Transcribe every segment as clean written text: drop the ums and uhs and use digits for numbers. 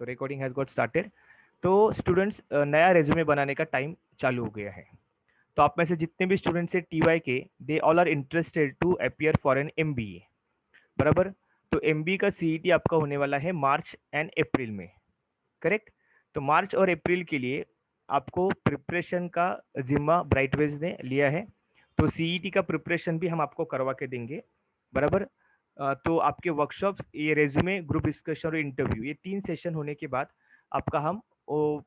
तो recording has got started. तो students, नया रेज्यूमे बनाने का टाइम चालू हो गया है। तो आप में से जितने भी स्टूडेंट्स हैं टीवाई के, they all are interested to appear for an MBA, बराबर। तो एमबीए का सीईटी आपका होने वाला है मार्च एंड अप्रैल में, करेक्ट। तो मार्च और अप्रैल के लिए आपको प्रिपरेशन का जिम्मा ब्राइटवेज ने लिया है। तो सीईटी का प्रिपरेशन भी हम आपको करवा के देंगे, बराबर। तो आपके वर्कशॉप्स, ये रेज्यूमे, ग्रुप डिस्कशन और इंटरव्यू, ये 3 सेशन होने के बाद आपका हम वो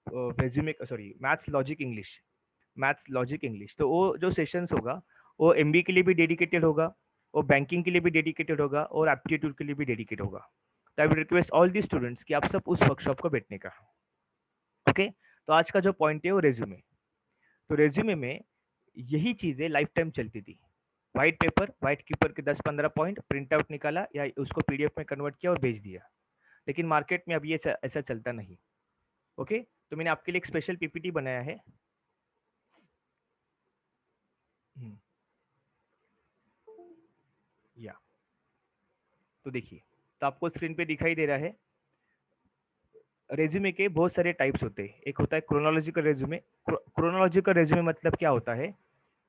resume, sorry, maths logic English, तो वो जो सेशंस होगा वो एमबी के लिए भी डेडिकेटेड होगा, वो बैंकिंग के लिए भी डेडिकेटेड होगा और एप्टीट्यूड के लिए भी डेडिकेटेड होगा। तो I will request all the students कि आप सब उस वर्कशॉप को बैठने का। ओके। तो आज का जो पॉइंट है वो रेज्यूमे। तो रेज्यूमे में यही चीजें लाइफ टाइम चलती थी। व्हाइट पेपर, व्हाइट पेपर के 10-15 पॉइंट प्रिंट आउट निकाला या उसको पीडीएफ में कन्वर्ट किया और भेज दिया। लेकिन मार्केट में अब ये ऐसा चलता नहीं। ओके। तो मैंने आपके लिए एक स्पेशल पीपीटी बनाया है। हम्म, या तो देखिए, तो आपको स्क्रीन पे दिखाई दे रहा है। रेज्यूमे के बहुत सारे टाइप्स होते हैं। एक होता है क्रोनोलॉजिकल रेज्यूमे। क्रोनोलॉजिकल रेज्यूमे मतलब क्या होता है?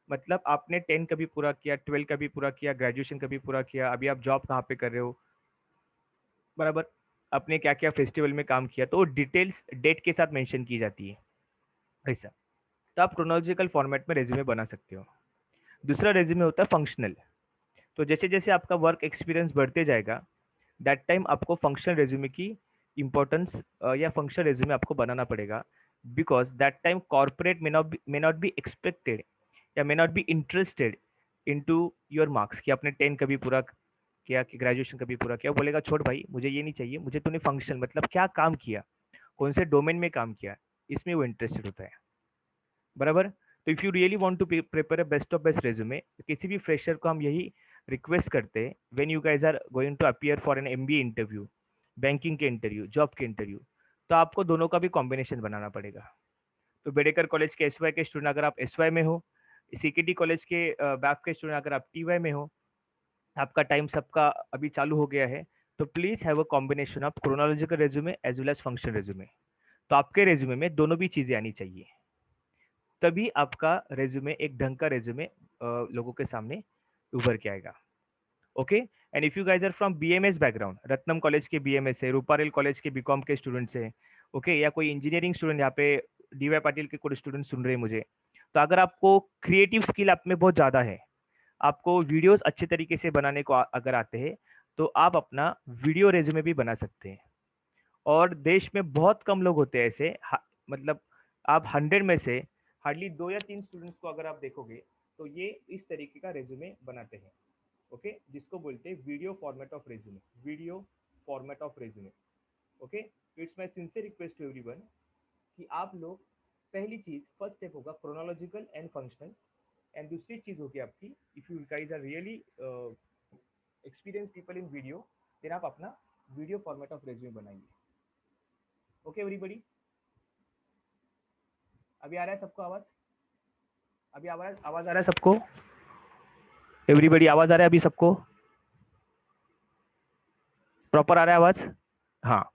मतलब आपने 10 कभी पूरा किया, 12 कभी पूरा किया, ग्रेजुएशन कभी पूरा किया, अभी आप जॉब कहाँ पे कर रहे हो, बराबर। आपने क्या क्या फेस्टिवल में काम किया, तो डिटेल्स डेट के साथ मेंशन की जाती है, ऐसा। तो आप क्रोनोलॉजिकल फॉर्मेट में रेज्यूमे बना सकते हो। दूसरा रेज्यूमे होता है फंक्शनल। तो जैसे जैसे आपका वर्क एक्सपीरियंस बढ़ते जाएगा, दैट टाइम आपको फंक्शनल रेज्यूमे की इंपॉर्टेंस या फंक्शनल रेज्यूमे आपको बनाना पड़ेगा। Because that time corporate may not be expected या may not be interested into your marks, कि आपने 10 कभी पूरा किया, कि ग्रेजुएशन कभी पूरा किया। वो बोलेगा छोड़ भाई, मुझे ये नहीं चाहिए, मुझे तूने फंक्शन मतलब क्या काम किया, कौन से डोमेन में काम किया, इसमें वो इंटरेस्टेड होता है, बराबर। तो if you really want to prepare a best of best resume, किसी भी फ्रेशर को हम यही रिक्वेस्ट करते हैं, when you guys are going to appear for an MBA interview, banking के इंटरव्यू, जॉब के इंटरव्यू, तो आपको दोनों का भी कॉम्बिनेशन बनाना पड़ेगा। तो बेडेकर कॉलेज के एसवाई के स्टूडेंट अगर आप एसवाई में हो, सीकेटी कॉलेज के बैफ के स्टूडेंट अगर आप टीवाई में हो, आपका टाइम सबका अभी चालू हो गया है, तो please have a combination of chronological resume as well as function resume. तो आपके रेज्यूमे में दोनों भी चीजें आनी चाहिए, तभी आपका रेज्यूमे एक ढंग का रेज्यूमे लोगों के सामने उभर के आएगा। Okay. And if you guys are from BMS background, Ratnam college के बीएमएस है, रूपारेल कॉलेज के बीकॉम के स्टूडेंट्स है, ओके, या कोई इंजीनियरिंग स्टूडेंट, यहाँ पे डीवाई पाटिल के कोई स्टूडेंट सुन रहे हैं मुझे, तो अगर आपको क्रिएटिव स्किल आप में बहुत ज़्यादा है, आपको वीडियोस अच्छे तरीके से बनाने को अगर आते हैं, तो आप अपना वीडियो रेज्यूमे भी बना सकते हैं। और देश में बहुत कम लोग होते हैं ऐसे, मतलब आप 100 में से हार्डली 2 या 3 स्टूडेंट्स को अगर आप देखोगे, तो ये इस तरीके का रेज्यूमे बनाते हैं। ओके, जिसको बोलते हैं video format of resume, video format of resume. Okay. It's my sincere request to everyone कि आप लोग, पहली चीज, फर्स्ट स्टेप होगा क्रोनोलॉजिकल एंड फंक्शनल, एंड दूसरी चीज होगी आपकी, if you guys are really experience people in video, फिर आप अपना वीडियो फॉर्मेट ऑफ रेज्यूमे बनाइए। ओके एवरीबॉडी, अभी आ रहा है सबको आवाज? अभी आवाज आवाज आ रहा है सबको? एवरीबॉडी आवाज आ रहा है अभी सबको? प्रॉपर आ रहा है आवाज? हाँ।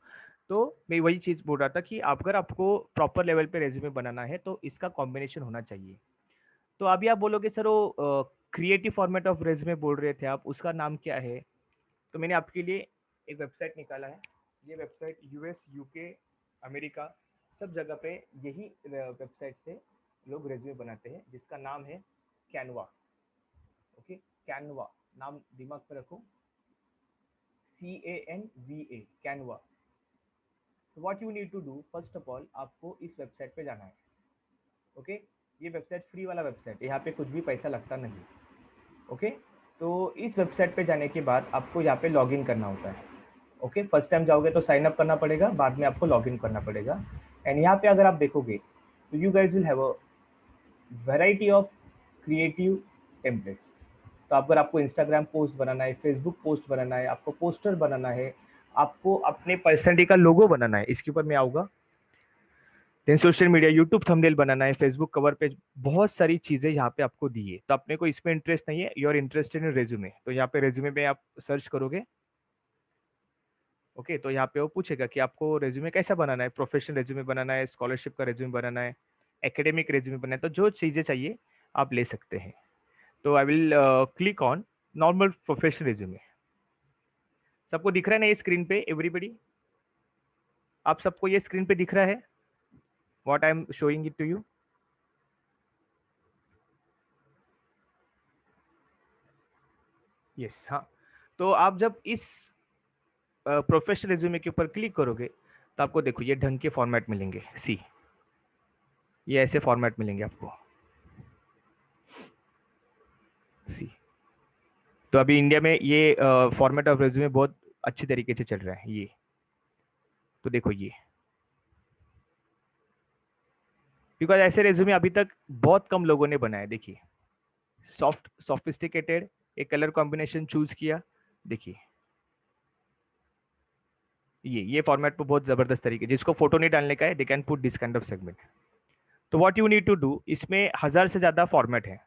तो मैं वही चीज बोल रहा था कि अगर आपको प्रॉपर लेवल पे रेज्यूमे बनाना है तो इसका कॉम्बिनेशन होना चाहिए। तो अभी आप बोलोगे सर वो क्रिएटिव फॉर्मेट ऑफ रेज्यूमे बोल रहे थे आप, उसका नाम क्या है? तो मैंने आपके लिए एक वेबसाइट निकाला है। ये वेबसाइट यूएस, यूके, अमेरिका, सब जगह पे यही वेबसाइट से लोग रेज्यूमे बनाते हैं, जिसका नाम है कैनवा। ओके, कैनवा, नाम दिमाग पे रखो, CANVA, कैनवा। तो what you need to do, first of all आपको इस वेबसाइट पे जाना है। ओके। ये वेबसाइट फ्री वाला वेबसाइट है, यहाँ पे कुछ भी पैसा लगता नहीं। ओके। तो इस वेबसाइट पे जाने के बाद आपको यहाँ पे लॉगिन करना होता है। ओके, फर्स्ट टाइम जाओगे तो साइन अप करना पड़ेगा, बाद में आपको लॉगिन करना पड़ेगा। एंड यहाँ पे अगर आप देखोगे तो you guys will have a variety of creative templates. तो अगर आपको इंस्टाग्राम पोस्ट बनाना है, फेसबुक पोस्ट बनाना है, आपको पोस्टर बनाना है, आपको अपने पर्सनैलिटी का लोगो बनाना है, इसके ऊपर मैं आऊँगा, then social media, YouTube thumbnail बनाना है, फेसबुक कवर पेज, बहुत सारी चीजें यहाँ पे आपको दी है। तो अपने को इसमें इंटरेस्ट नहीं है, you are interested in resume, तो यहाँ पे रेज्यूमे में आप सर्च करोगे। ओके, तो यहाँ पे वो पूछेगा कि आपको रेज्यूमे कैसा बनाना है, प्रोफेशनल रेज्यूमे बनाना है, स्कॉलरशिप का रेज्यूमे बनाना है, एकेडमिक रेज्यूमे बनाना है, तो जो चीज़ें चाहिए आप ले सकते हैं। तो I will click on normal professional resume. सबको दिख रहा है ना ये स्क्रीन पे, एवरीबडी? आप सबको ये स्क्रीन पे दिख रहा है what I am showing it to you? Yes, हाँ। तो आप जब इस प्रोफेशनल रेज्यूमे के ऊपर क्लिक करोगे तो आपको देखो ये ढंग के फॉर्मेट मिलेंगे। सी, ये ऐसे फॉर्मेट मिलेंगे आपको। सी, तो अभी इंडिया में ये फॉर्मेट ऑफ रेज्यूमे बहुत अच्छी तरीके से चल रहा है ये। तो देखो ये, बिकॉज ऐसे रेज्यूमे अभी तक बहुत कम लोगों ने बनाए। देखिए, सॉफ्ट सोफिस्टिकेटेड, एक कलर कॉम्बिनेशन चूज किया। देखिए ये फॉर्मेट पर बहुत जबरदस्त तरीके, जिसको फोटो नहीं डालने का है they can put this kind of segment. तो what you need to do, इसमें 1000 से ज्यादा फॉर्मेट है।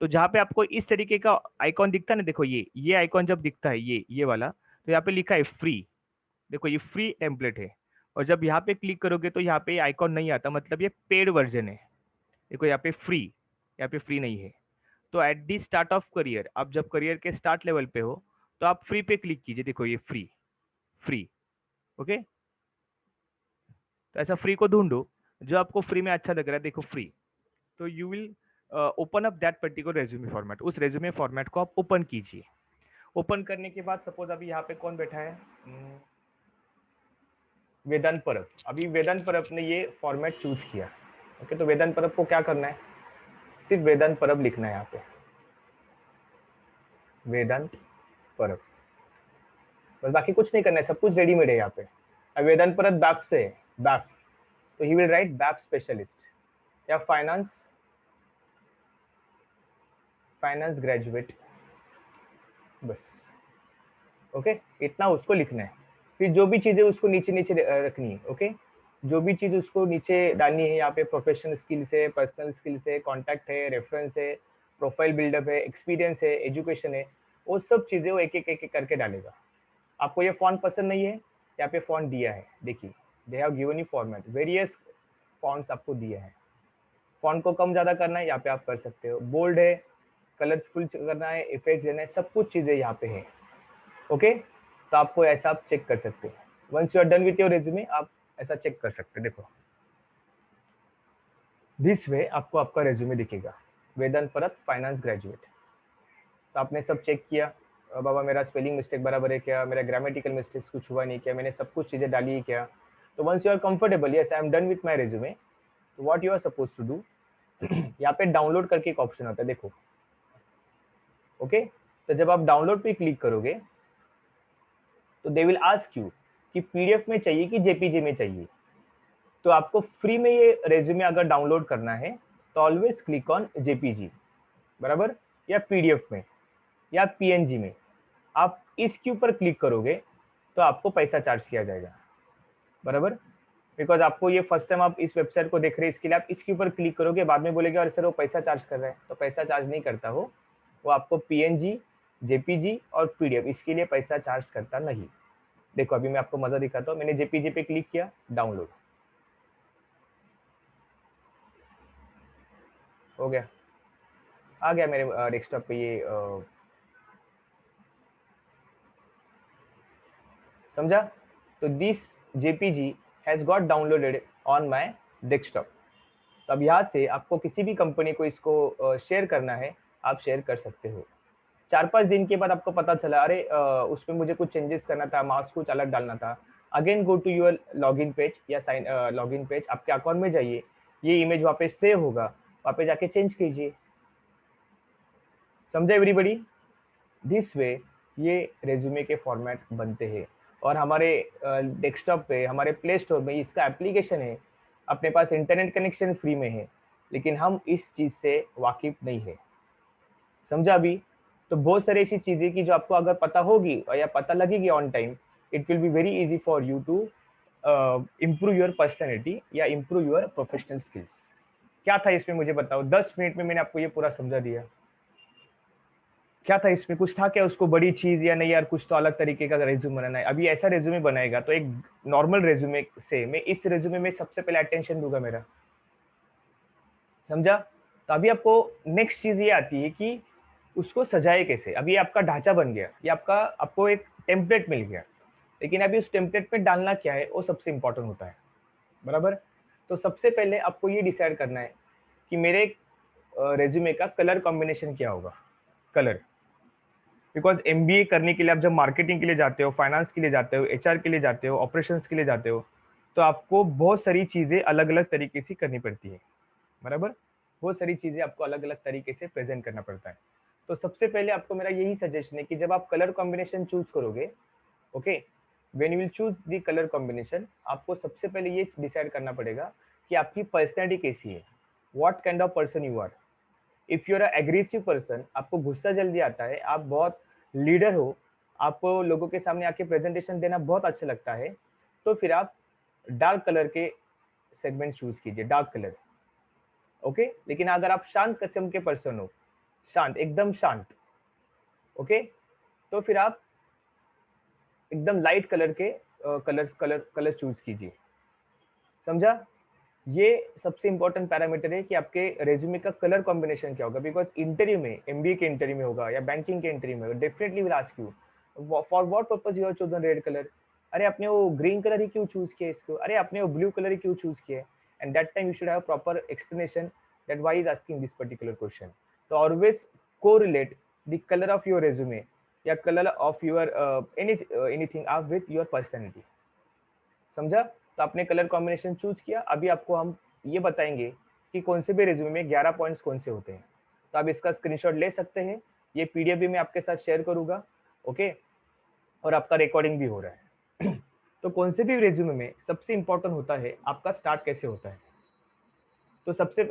तो जहां पे आपको इस तरीके का आइकॉन दिखता है ना, देखो ये आइकॉन जब दिखता है ये वाला, तो यहाँ पे लिखा है फ्री। देखो ये फ्री टेम्पलेट है। और जब यहाँ पे क्लिक करोगे तो यहाँ पे आइकॉन नहीं आता, मतलब ये पेड वर्जन है। देखो यहाँ पे फ्री, यहाँ पे फ्री नहीं है। तो at the start of career, आप जब करियर के स्टार्ट लेवल पे हो तो आप फ्री पे क्लिक कीजिए। देखो ये फ्री, फ्री। ओके, तो ऐसा फ्री को ढूंढो जो आपको फ्री में अच्छा लग रहा है। देखो फ्री, तो you will open up that particular resume format. उस रेज्यूमे फॉर्मेट को आप ओपन कीजिए। ओपन करने के बाद सपोज अभी यहाँ पे कौन बैठा है, वेदांत परब। अभी वेदांत परब ने ये फॉर्मेट चूज किया। ओके, तो वेदांत परब को क्या करना है, सिर्फ वेदांत परब लिखना है यहाँ पे, वेदांत परब, बस बाकी कुछ नहीं करना है, सब कुछ रेडीमेड है यहाँ पे। अब वेदांत परब बैप से है, बैप, तो he will write bap specialist या फाइनेंस, फाइनेंस ग्रेजुएट, बस। ओके, इतना उसको लिखना है। फिर जो भी चीजें उसको नीचे नीचे रखनी है। ओके, जो भी चीज उसको नीचे डालनी है यहाँ पे, प्रोफेशनल स्किल्स है, पर्सनल स्किल्स है, कॉन्टैक्ट है, रेफरेंस है, प्रोफाइल बिल्डअप है, एक्सपीरियंस है, एजुकेशन है, वो सब चीजें वो एक एक करके डालेगा। आपको ये फॉन्ट पसंद नहीं है, यहाँ पे फॉन्ट दिया है, देखिए they have given you format, various fonts आपको दिया है। फॉन्ट को कम ज्यादा करना है यहाँ पे आप कर सकते हो, बोल्ड है, कलरफुल करना है, इफेक्ट देना है, सब कुछ चीजें यहाँ पे है। ओके, तो आपको ऐसा आप चेक कर सकते हैं। Once you are done with your resume, आप ऐसा चेक कर सकते हैं। देखो दिस वे आपको आपका रेज्यूमे दिखेगा, वेदांत परब फाइनेंस ग्रेजुएट। तो आपने सब चेक किया, बाबा मेरा स्पेलिंग मिस्टेक बराबर है क्या, मेरा ग्रामेटिकल मिस्टेक्स कुछ हुआ नहीं क्या, मैंने सब कुछ चीज़ें डाली है क्या। तो once you are comfortable, yes I am done with my resume, तो what you are suppose to do, यहाँ पे डाउनलोड करके एक ऑप्शन आता है, देखो। ओके, तो जब आप डाउनलोड पे क्लिक करोगे तो दे विल आस्क यू कि पीडीएफ में चाहिए कि जेपीजी में चाहिए। तो आपको फ्री में ये रेज्यूमे अगर डाउनलोड करना है तो ऑलवेज क्लिक ऑन जेपीजी, बराबर, या पीडीएफ में या पीएनजी में। आप इसके ऊपर क्लिक करोगे तो आपको पैसा चार्ज किया जाएगा, बराबर। बिकॉज आपको ये फर्स्ट टाइम आप इस वेबसाइट को देख रहे हैं, इसके लिए आप इसके ऊपर क्लिक करोगे, बाद में बोलेगे अरे सर वो पैसा चार्ज कर रहा है, तो पैसा चार्ज नहीं करता वो आपको पीएनजी, जेपीजी और पीडीएफ, इसके लिए पैसा चार्ज करता नहीं। देखो अभी मैं आपको मजा दिखाता हूँ, मैंने जेपीजी पे क्लिक किया, डाउनलोड हो गया, आ गया मेरे डेस्कटॉप पे ये, समझा। तो this JPG has got downloaded on my desktop. तो अब यहाँ से आपको किसी भी कंपनी को इसको शेयर करना है, आप शेयर कर सकते हो। 4-5 दिन के बाद आपको पता चला अरे उसमें मुझे कुछ चेंजेस करना था, मार्क्स कुछ अलग डालना था, again go to your login page या साइन लॉगिन पेज, आपके अकाउंट में जाइए, ये इमेज वहाँ पे सेव होगा, वहाँ पे जाके चेंज कीजिए। समझा एवरीबडी? दिस वे ये रेज्यूमे के फॉर्मेट बनते हैं। और हमारे डेस्कटॉप पे, हमारे प्ले स्टोर में इसका एप्लीकेशन है, अपने पास इंटरनेट कनेक्शन फ्री में है, लेकिन हम इस चीज़ से वाकिफ नहीं है। समझा अभी? तो बहुत सारी ऐसी चीज़ें की जो आपको अगर पता होगी और या पता लगेगी on time, it will be very easy for you to improve your personality या इम्प्रूव योर प्रोफेशनल स्किल्स। क्या था इसमें मुझे बताओ, 10 मिनट में मैंने आपको ये पूरा समझा दिया। क्या था इसमें, कुछ था क्या उसको बड़ी चीज, या नहीं यार कुछ तो अलग तरीके का रेज्यूमे बनाना है। अभी ऐसा रेज्यूमे बनाएगा तो एक नॉर्मल रेज्यूमे से मैं इस रेज्यूमे में सबसे पहले अटेंशन दूंगा मेरा, समझा। तो अभी आपको नेक्स्ट चीज ये आती है कि उसको सजाए कैसे। अभी आपका ढांचा बन गया, ये आपका आपको एक टेम्पलेट मिल गया, लेकिन अभी उस टेम्पलेट में डालना क्या है वो सबसे इंपॉर्टेंट होता है, बराबर। तो सबसे पहले आपको ये डिसाइड करना है कि मेरे रेज्यूमे का कलर कॉम्बिनेशन क्या होगा, कलर। बिकॉज एमबीए करने के लिए आप जब मार्केटिंग के लिए जाते हो, फाइनेंस के लिए जाते हो, एचआर के लिए जाते हो, ऑपरेशंस के लिए जाते हो, तो आपको बहुत सारी चीजें अलग अलग तरीके से करनी पड़ती है, बराबर। बहुत सारी चीजें आपको अलग अलग तरीके से प्रेजेंट करना पड़ता है। तो सबसे पहले आपको मेरा यही सजेशन है कि जब आप कलर कॉम्बिनेशन चूज करोगे, okay, when you will choose the colour combination, आपको सबसे पहले ये डिसाइड करना पड़ेगा कि आपकी पर्सनैलिटी कैसी है, what kind of person you are. If you are aggressive person, आपको गुस्सा जल्दी आता है, आप बहुत लीडर हो, आपको लोगों के सामने आके प्रेजेंटेशन देना बहुत अच्छा लगता है, तो फिर आप डार्क कलर के सेगमेंट चूज कीजिए, डार्क कलर, ओके। लेकिन अगर आप शांत किस्म के पर्सन हो, शांत, एकदम शांत, ओके, तो फिर आप एकदम लाइट कलर के कलर चूज कीजिए, समझा। ये सबसे इंपॉर्टेंट पैरामीटर है कि आपके रेज्यूमे का कलर कॉम्बिनेशन क्या होगा। बिकॉज इंटरव्यू में, एमबीए के इंटरव्यू में होगा या बैंकिंग के इंटरव्यू में होगा, definitely will ask you for what purpose you have chosen red colour. अरे आपने वो ग्रीन कलर ही क्यों चूज किया इसको, अरे आपने वो ब्लू कलर ही क्यों चूज किया। And that time you should have proper explanation that why is asking this particular question. तो always correlate the colour of your resume या कलर ऑफ योर एनीथिंग आप विथ योर पर्सनैलिटी, समझा। तो आपने colour combination choose किया, अभी आपको हम ये बताएंगे कि कौन से भी रेज्यूमे में 11 पॉइंट्स कौन से होते हैं। तो आप इसका स्क्रीनशॉट ले सकते हैं, ये पीडीएफ भी मैं आपके साथ शेयर करूंगा, ओके, और आपका रिकॉर्डिंग भी हो रहा है। तो कौन से भी रेज्यूमे में सबसे इंपॉर्टेंट होता है आपका स्टार्ट कैसे होता है। तो सबसे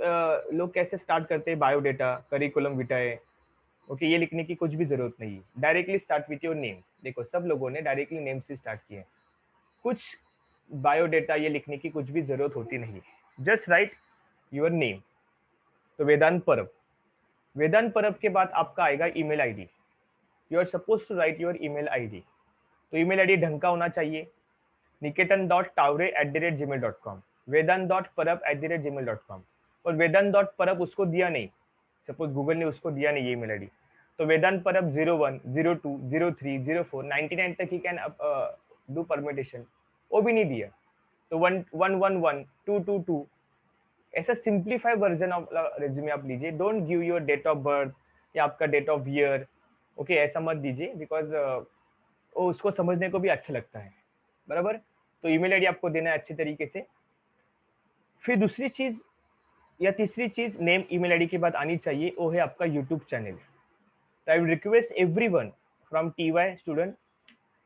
लोग कैसे स्टार्ट करते हैं, बायोडेटा, करिकुलम विटाए, ओके, ये लिखने की कुछ भी जरूरत नहीं है, directly start with your name. देखो सब लोगों ने डायरेक्टली नेम से स्टार्ट किया है, कुछ बायोडेटा ये लिखने की कुछ भी जरूरत होती नहीं है, जस्ट राइट योर नेम। तो वेदांत परब, वेदांत परब के बाद आपका आएगा email ID, you are suppose to write your email ID. तो ईमेल आईडी ढंग का होना चाहिए, niketan.tavre@gmail.com, vedan.parab@gmail.com। और vedan.parab उसको दिया नहीं, सपोज गूगल ने उसको दिया नहीं ये ईमेल आईडी, तो वेदांत परब 01, 02, 03, 04, 99 तक ही कैन डू परमिटेशन, वो भी नहीं दिया, तो 111, 222, ऐसा सिंप्लीफाई वर्जन ऑफ रेज्यूमे आप लीजिए। Don't give your date of birth या आपका डेट ऑफ ईयर, ओके, ऐसा मत दीजिए, बिकॉज वो उसको समझने को भी अच्छा लगता है, बराबर। तो ईमेल आईडी आपको देना है अच्छे तरीके से। फिर दूसरी चीज या तीसरी चीज नेम ईमेल आईडी के बाद आनी चाहिए, वो है आपका यूट्यूब चैनल। तो I will request everyone from TY student,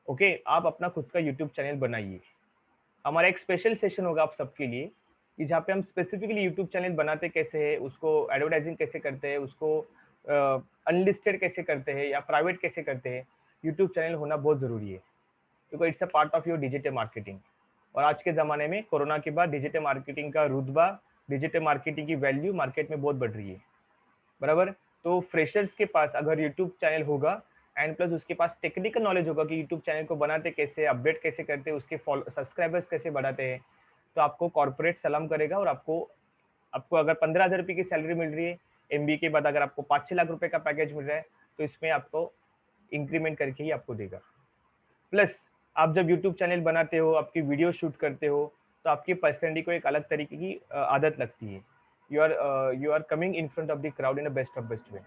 okay, आप अपना खुद का यूट्यूब चैनल बनाइए। हमारा एक स्पेशल सेशन होगा आप सबके लिए कि जहाँ पे हम स्पेसिफिकली यूट्यूब चैनल बनाते कैसे हैं, उसको एडवर्टाइजिंग कैसे करते हैं, उसको अनलिस्टेड कैसे करते हैं या प्राइवेट कैसे करते हैं। यूट्यूब चैनल होना बहुत ज़रूरी है, क्योंकि it's a part of your digital marketing. और आज के ज़माने में कोरोना के बाद डिजिटल मार्केटिंग का रुतबा, डिजिटल मार्केटिंग की वैल्यू मार्केट में बहुत बढ़ रही है, बराबर। तो फ्रेशर्स के पास अगर यूट्यूब चैनल होगा एंड प्लस उसके पास टेक्निकल नॉलेज होगा कि यूट्यूब चैनल को बनाते कैसे, अपडेट कैसे करते हैं, उसके सब्सक्राइबर्स कैसे बढ़ाते हैं, तो आपको कॉर्पोरेट सलाम करेगा। और आपको आपको अगर 15,000 रुपये की सैलरी मिल रही है, एमबीए के बाद अगर आपको 5-6 लाख रुपए का पैकेज मिल रहा है, तो इसमें आपको इंक्रीमेंट करके ही आपको देगा। प्लस आप जब यूट्यूब चैनल बनाते हो, आपकी वीडियो शूट करते हो, तो आपकी पर्सनैलिटी को एक अलग तरीके की आदत लगती है। You are coming in front of the crowd in a best of best way.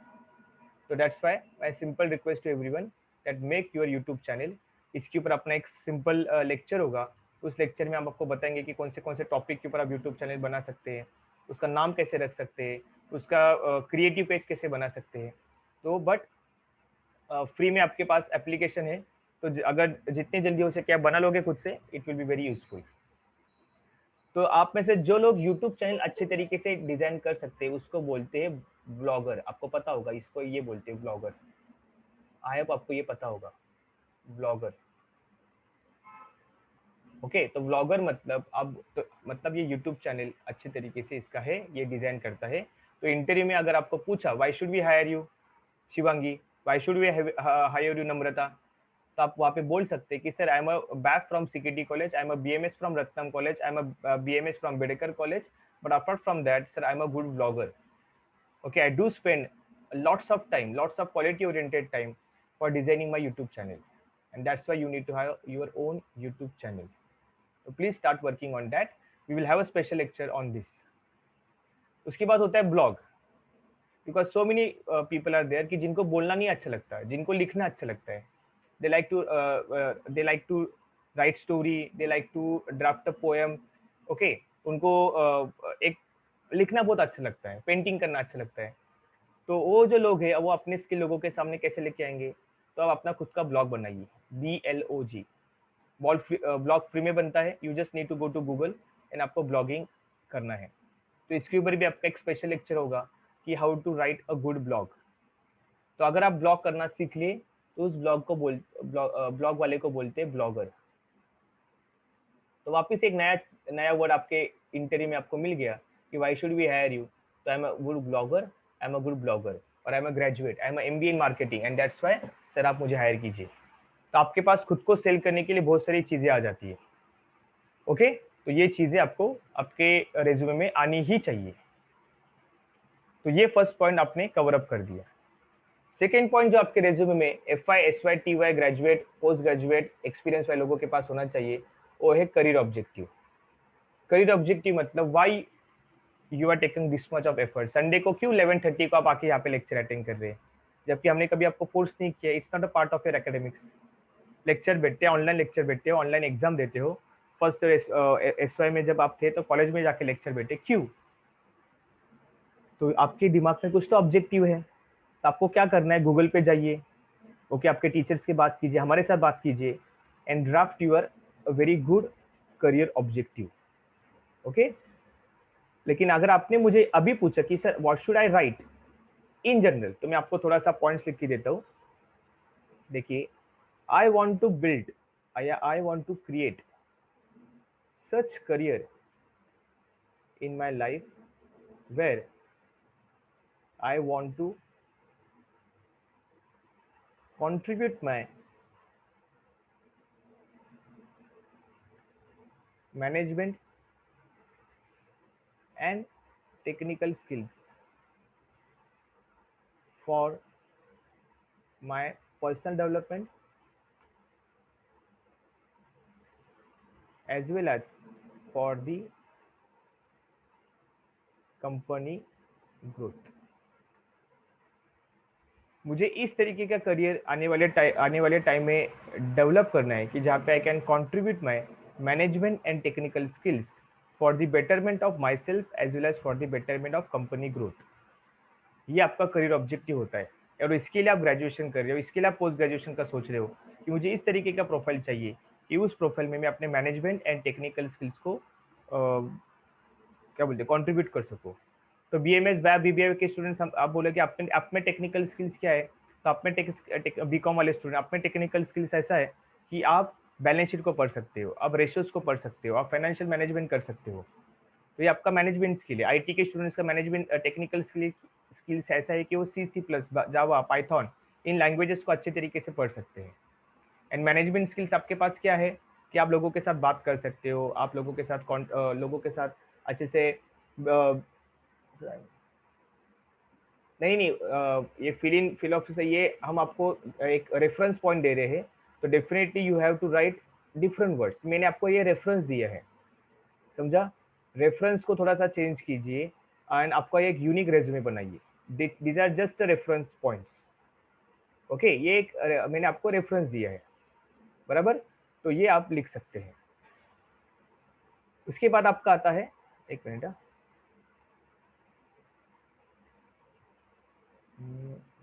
तो that's why my simple request to everyone that make your YouTube channel. इसके ऊपर अपना एक सिंपल लेक्चर होगा, उस लेक्चर में हम आपको बताएंगे कि कौन से टॉपिक के ऊपर आप यूट्यूब चैनल बना सकते हैं, उसका नाम कैसे रख सकते हैं, उसका क्रिएटिव पेज कैसे बना सकते हैं। तो बट फ्री में आपके पास एप्लीकेशन है, तो अगर जितनी जल्दी हो सके आप बना लोगे खुद से, it will be very useful. तो आप में से जो लोग यूट्यूब चैनल अच्छे तरीके से डिजाइन कर सकते हैं उसको बोलते हैं ब्लॉगर। आपको पता होगा, इसको ये बोलते हैं ब्लॉगर। आई होप आपको ये पता होगा, ब्लॉगर, ओके। तो ब्लॉगर मतलब अब तो मतलब ये यूट्यूब चैनल अच्छे तरीके से इसका है, ये डिजाइन करता है। तो इंटरव्यू में अगर आपको पूछा why should we hire you Shivangi, why should we hire you Namrata, तो आप वहाँ पे बोल सकते हैं कि sir I am a back from CKT college, I am a BMS from Ratnam college, I am a BMS from Bedekar college, but apart from that sir I am a good vlogger. Okay, I do spend lots of time, lots of quality oriented time for designing my YouTube channel, and that's why you need to have your own YouTube channel. So please start working on that. We will have a special lecture on this. उसके बाद होता है blog, because so many people are there कि जिनको बोलना नहीं अच्छा लगता है, जिनको लिखना अच्छा लगता है. They like to write story, they like to draft a poem. Okay, उनको एक लिखना बहुत अच्छा लगता है, पेंटिंग करना अच्छा लगता है. तो वो जो लोग हैं वो अपने स्किल लोगों के सामने कैसे लेके आएंगे, तो आप अपना खुद का ब्लॉग बनाइए. BLOG, ब्लॉग फ्री में बनता है. You just need to go to Google and आपको ब्लॉगिंग करना है. तो इसके ऊपर भी आपका एक स्पेशल लेक्चर होगा कि how to write a good blog. तो अगर आप ब्लॉग करना सीख लिए तो उस ब्लॉग वाले को बोलते हैं ब्लॉगर. तो वापस एक नया नया वर्ड आपके इंटरव्यू में आपको मिल गया कि why should we hire you. तो I am a good blogger, I am a good blogger, और I am a graduate, I am MBA in marketing, and that's why sir आप मुझे हायर कीजिए. तो आपके पास खुद को सेल करने के लिए बहुत सारी चीजें आ जाती है. ओके, तो ये चीजें आपको आपके रेज्यूमे में आनी ही चाहिए. तो ये फर्स्ट पॉइंट आपने कवर अप कर दिया. सेकेंड पॉइंट जो आपके रेज्यूमे में FY SY TY graduate post graduate experience वाले लोगों के पास होना चाहिए, वो है करियर ऑब्जेक्टिव. करियर ऑब्जेक्टिव मतलब why you are taking this much of effort. Sunday को क्यों 11:30 को आप आके यहाँ पे लेक्चर अटेंड कर रहे हैं, जबकि हमने कभी आपको फोर्स नहीं किया. It's not a part of your academics. Lecture बैठते हैं, ऑनलाइन लेक्चर बैठते हो, ऑनलाइन एग्जाम देते हो. फर्स्ट SY में जब आप थे तो कॉलेज में जाके लेक्चर बैठे क्यों? तो आपके दिमाग में कुछ तो ऑब्जेक्टिव है. तो आपको क्या करना है, गूगल पे जाइए. ओके, आपके टीचर्स से बात कीजिए, हमारे साथ बात कीजिए, and draft you're very good career objective. Okay, लेकिन अगर आपने मुझे अभी पूछा कि sir what should I right in general, तो मैं आपको थोड़ा सा पॉइंट्स लिख के देता हूँ. देखिए, I want to build, I want to create such career in my life where I want to contribute my management and technical skills for my personal development as well as for the company growth. मुझे इस तरीके का career आने वाले time में develop करना है कि जहाँ पे I can contribute my management and technical skills for the betterment of myself as well as for the betterment of company growth. ये आपका करियर ऑब्जेक्टिव होता है. और इसके लिए आप ग्रेजुएशन कर रहे हो, इसके लिए आप पोस्ट ग्रेजुएशन का सोच रहे हो कि मुझे इस तरीके का प्रोफाइल चाहिए कि उस प्रोफाइल में मैं अपने मैनेजमेंट एंड टेक्निकल स्किल्स को क्या बोलते हैं कंट्रीब्यूट कर सकूँ. तो BMS BBA के स्टूडेंट्स आप बोले कि आप में टेक्निकल स्किल्स क्या है, तो आप में BCom वाले स्टूडेंट आप में टेक्निकल स्किल्स ऐसा है कि आप बैलेंस शीट को पढ़ सकते हो, आप रेशियोज को पढ़ सकते हो, आप फाइनेंशियल मैनेजमेंट कर सकते हो. तो ये आपका मैनेजमेंट स्किल है. IT के स्टूडेंट्स का मैनेजमेंट टेक्निकल स्किल्स ऐसा है कि वो C++, जावा, पाइथन इन लैंग्वेजेस को अच्छे तरीके से पढ़ सकते हैं. एंड मैनेजमेंट स्किल्स आपके पास क्या है कि आप लोगों के साथ बात कर सकते हो, आप लोगों के साथ अच्छे से नहीं नहीं ये फिल ऑफिस है, ये हम आपको एक रेफरेंस पॉइंट दे रहे हैं. तो definitely you have to write different words. मैंने आपको ये रेफरेंस दिया है, समझा. रेफरेंस को थोड़ा सा चेंज कीजिए एंड आपका एक यूनिक रेज्यूमे बनाइए. These are just reference points. Okay, ये एक मैंने आपको रेफरेंस दिया है, बराबर. तो ये आप लिख सकते हैं. उसके बाद आपका आता है, एक मिनट,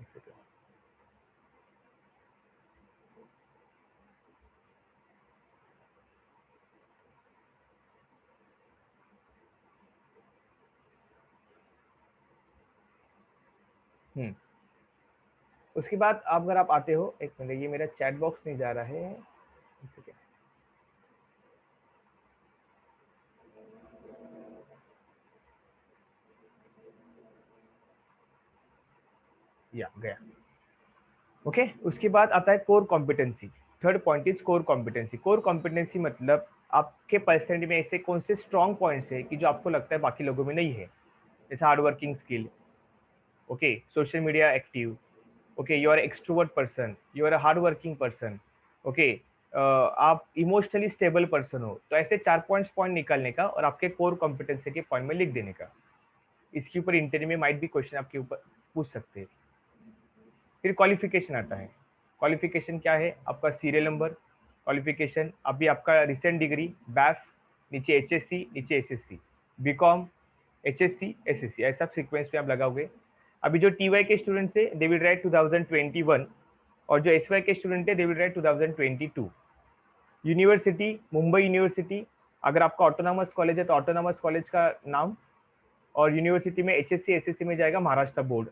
एक सेकंड. उसके बाद आप अगर आप आते हो, एक मिनट, ये मेरा चैट बॉक्स नहीं जा रहा है, एक सेकंड. या गया. ओके उसके बाद आता है core competency. Third point is core competency. Core competency मतलब आपके पर्सनैलिटी में ऐसे कौन से स्ट्रॉन्ग पॉइंट्स है कि जो आपको लगता है बाकी लोगों में नहीं है, जैसे hard working skill, okay social media active, okay you are extrovert person, you are a hard working person, okay आप इमोशनली स्टेबल पर्सन हो। तो ऐसे 4 पॉइंट निकालने का और आपके कोर कॉम्पिटेंसी के पॉइंट में लिख देने का। इसके ऊपर इंटरव्यू में माइट भी क्वेश्चन आपके ऊपर पूछ सकते हैं। फिर क्वालिफिकेशन आता है। क्वालिफिकेशन क्या है? आपका सीरियल नंबर क्वालिफिकेशन, अभी आपका रिसेंट डिग्री बैफ, नीचे एचएससी, नीचे एसएससी, बीकॉम, एचएससी, एसएससी, ऐसा सीक्वेंस में आप लगाओगे। अभी जो टीवाई के स्टूडेंट्स है दे विल राइट 2021, और जो एसवाई के स्टूडेंट है they will write 2022। University Mumbai university, अगर आपका ऑटोनॉमस कॉलेज है तो ऑटोनॉमस कॉलेज का नाम, और यूनिवर्सिटी में एचएससी एसएससी में जाएगा महाराष्ट्र बोर्ड।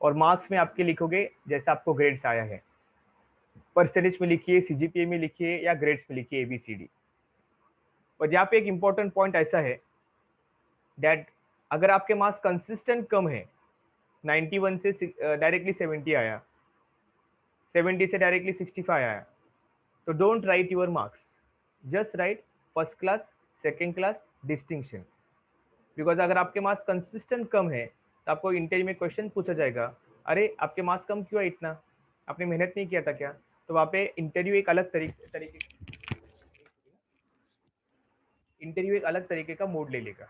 और मार्क्स में आपके लिखोगे जैसा आपको ग्रेड्स आया है, परसेंटेज में लिखिए, सीजीपीए में लिखिए या ग्रेड्स में लिखिए, एबीसीडी। और यहाँ पे एक इंपॉर्टेंट पॉइंट ऐसा है दैट अगर आपके मार्क्स कंसिस्टेंट कम है, 91 से डायरेक्टली 70 आया, 70 से डायरेक्टली 65 आया, तो don't write your marks, just right first class, second class, distinction. Because अगर आपके मार्क्स कंसिस्टेंट कम है तो आपको इंटरव्यू में क्वेश्चन पूछा जाएगा, अरे आपके मार्क्स कम क्यों है इतना, आपने मेहनत नहीं किया था क्या? तो वहाँ पे इंटरव्यू एक अलग तरीके इंटरव्यू एक अलग तरीके का मोड ले लेगा।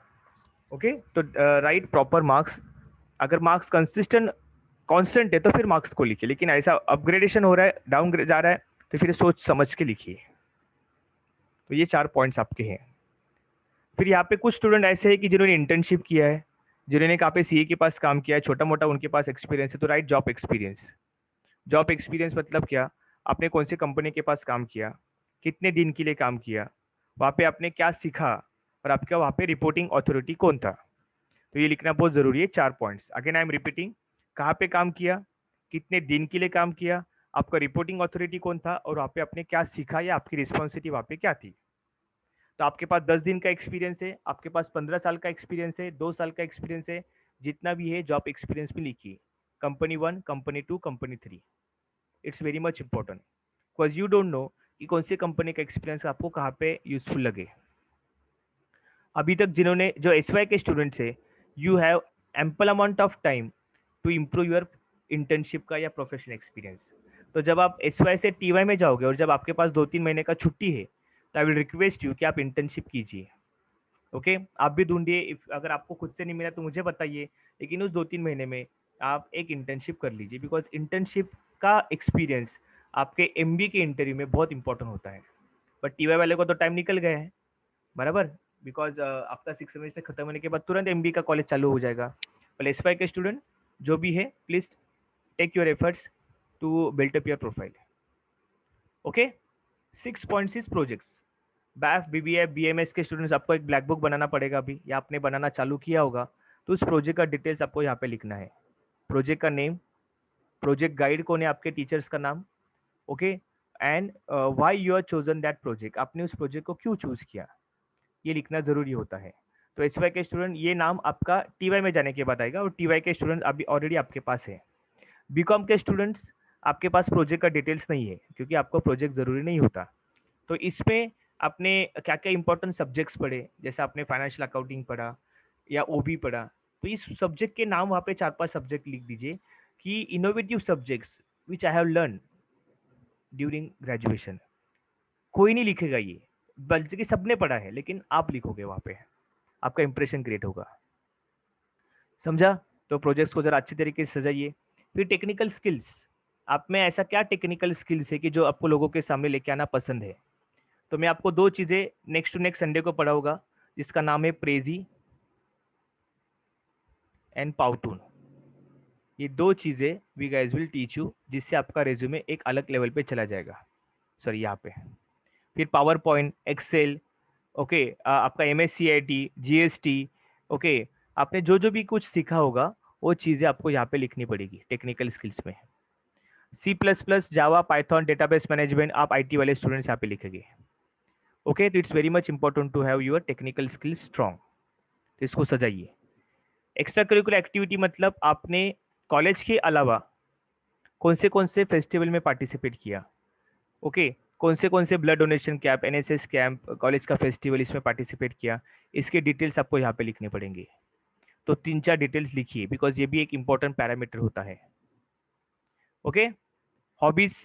ओके तो राइट प्रॉपर मार्क्स। अगर मार्क्स कंसिस्टेंट कांस्टेंट है तो फिर मार्क्स को लिखिए, लेकिन ऐसा अपग्रेडेशन हो रहा है, डाउन जा रहा है, तो फिर सोच समझ के लिखिए। तो ये 4 पॉइंट्स आपके हैं। फिर यहाँ पे कुछ स्टूडेंट ऐसे हैं कि जिन्होंने इंटर्नशिप किया है, जिन्होंने कहाँ पे सीए के पास काम किया है, छोटा मोटा उनके पास एक्सपीरियंस है, तो right job experience. Job experience मतलब क्या? आपने कौन सी कंपनी के पास काम किया, कितने दिन के लिए काम किया, वहाँ पे आपने क्या सीखा, और आपका वहाँ पे रिपोर्टिंग अथॉरिटी कौन था। तो ये लिखना बहुत जरूरी है, 4 points. Again I am repeating, कहाँ पे काम किया, कितने दिन के लिए काम किया, आपका रिपोर्टिंग अथॉरिटी कौन था, और वहाँ पे आपने क्या सीखा या आपकी रिस्पॉन्सिबिलिटी वहाँ पे क्या थी। तो आपके पास 10 दिन का एक्सपीरियंस है, आपके पास 15 साल का एक्सपीरियंस है, 2 साल का एक्सपीरियंस है, जितना भी है जॉब एक्सपीरियंस भी लिखिए। Company 1, company 2, company 3। It's very much important because you don't know कि कौन सी कंपनी का एक्सपीरियंस आपको कहाँ पे यूजफुल लगे। अभी तक जिन्होंने जो एस वाई के स्टूडेंट्स है, you have ample amount of time to improve your internship का या प्रोफेशनल एक्सपीरियंस। तो जब आप एस वाई से टी वाई में जाओगे और जब आपके पास 2-3 महीने का छुट्टी है, तो आई विल रिक्वेस्ट यू कि आप इंटर्नशिप कीजिए। ओके आप भी ढूंढिए, अगर आपको खुद से नहीं मिला तो मुझे बताइए, लेकिन उस 2-3 महीने में आप एक इंटर्नशिप कर लीजिए, बिकॉज इंटर्नशिप का एक्सपीरियंस आपके एमबी के इंटरव्यू में बहुत इंपॉर्टेंट होता है। बट टीवाई वाले को तो टाइम निकल गया है, बराबर, बिकॉज आपका 6 सेमेस्टर खत्म होने के बाद तुरंत एमबी का कॉलेज चालू हो जाएगा। पर एस के स्टूडेंट जो भी है, please take your efforts to built up your profile. Okay 6 points is projects. BAF BBA BMS के स्टूडेंट्स, आपको एक ब्लैक बुक बनाना पड़ेगा अभी, या आपने बनाना चालू किया होगा, तो उस प्रोजेक्ट का डिटेल्स आपको यहाँ पे लिखना है। प्रोजेक्ट का नेम, प्रोजेक्ट गाइड कौन है, आपके टीचर्स का नाम, okay, and why you are chosen that project, आपने उस प्रोजेक्ट को क्यों चूज किया, ये लिखना जरूरी होता है। तो एच वाई के स्टूडेंट ये नाम आपका टी वाई में जाने के बाद आएगा, और टी वाई के स्टूडेंट अभी ऑलरेडी आपके पास है। बीकॉम के स्टूडेंट्स, आपके पास प्रोजेक्ट का डिटेल्स नहीं है, क्योंकि आपको प्रोजेक्ट जरूरी नहीं होता। तो इसमें आपने क्या क्या इंपॉर्टेंट सब्जेक्ट्स पढ़े, जैसे आपने फाइनेंशियल अकाउंटिंग पढ़ा या ओबी पढ़ा, तो इस सब्जेक्ट के नाम वहाँ पे 4-5 सब्जेक्ट लिख दीजिए कि innovative subjects which I have learn during graduation. कोई नहीं लिखेगा ये, बल्कि सबने पढ़ा है, लेकिन आप लिखोगे वहाँ पे, आपका इंप्रेशन क्रिएट होगा। समझा? तो प्रोजेक्ट्स को जरा अच्छी तरीके से सजाइए। फिर टेक्निकल स्किल्स, आप में ऐसा क्या टेक्निकल स्किल्स है कि जो आपको लोगों के सामने लेके आना पसंद है। तो मैं आपको 2 चीजें नेक्स्ट टू नेक्स्ट संडे को पढ़ाऊंगा, जिसका नाम है प्रेजी एंड पाउटून। ये 2 चीजें we guys will teach you, जिससे आपका रेज्यूमे एक अलग लेवल पे चला जाएगा। सॉरी यहाँ पे। फिर पावर पॉइंट, एक्सेल, ओके, आपका M S C I T, G S T, okay, आपने जो जो भी कुछ सीखा होगा वो चीज़ें आपको यहाँ पे लिखनी पड़ेगी टेक्निकल स्किल्स में। C plus plus, Java, Python, database management, आप आईटी वाले स्टूडेंट्स यहाँ पे लिखेंगे। ओके तो it's very much important to have your technical skills strong. तो इसको सजाइए। एक्स्ट्रा करिकुलर एक्टिविटी मतलब आपने कॉलेज के अलावा कौन से फेस्टिवल में पार्टिसिपेट किया, ओके, कौन से blood donation camp, NSS camp, college का फेस्टिवल इसमें पार्टिसिपेट किया, इसके डिटेल्स आपको यहाँ पे लिखने पड़ेंगे। तो 3-4 डिटेल्स लिखिए, बिकॉज ये भी एक इंपॉर्टेंट पैरामीटर होता है। ओके। हॉबीज,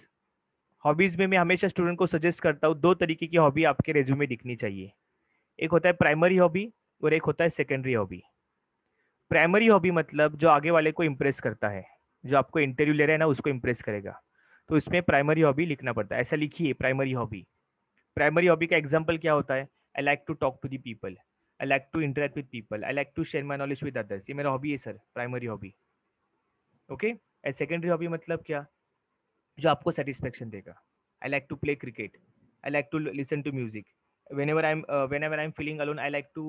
हॉबीज में मैं हमेशा स्टूडेंट को सजेस्ट करता हूँ, 2 तरीके की हॉबी आपके रेज्यूमे दिखनी चाहिए। एक होता है प्राइमरी हॉबी और एक होता है सेकेंडरी हॉबी। प्राइमरी हॉबी मतलब जो आगे वाले को इम्प्रेस करता है, जो आपको इंटरव्यू ले रहा है ना उसको इम्प्रेस करेगा, तो इसमें प्राइमरी हॉबी लिखना पड़ता है। ऐसा लिखिए प्राइमरी हॉबी। प्राइमरी हॉबी का एग्जाम्पल क्या होता है? I like to talk to the people, I like to interact with people, I like to share my knowledge with others. ये मेरा हॉबी है sir, primary hobby. Okay. And secondary hobby मतलब क्या? जो आपको सेटिस्फेक्शन देगा। I like to play cricket, I like to listen to music, whenever I'm feeling alone, I like to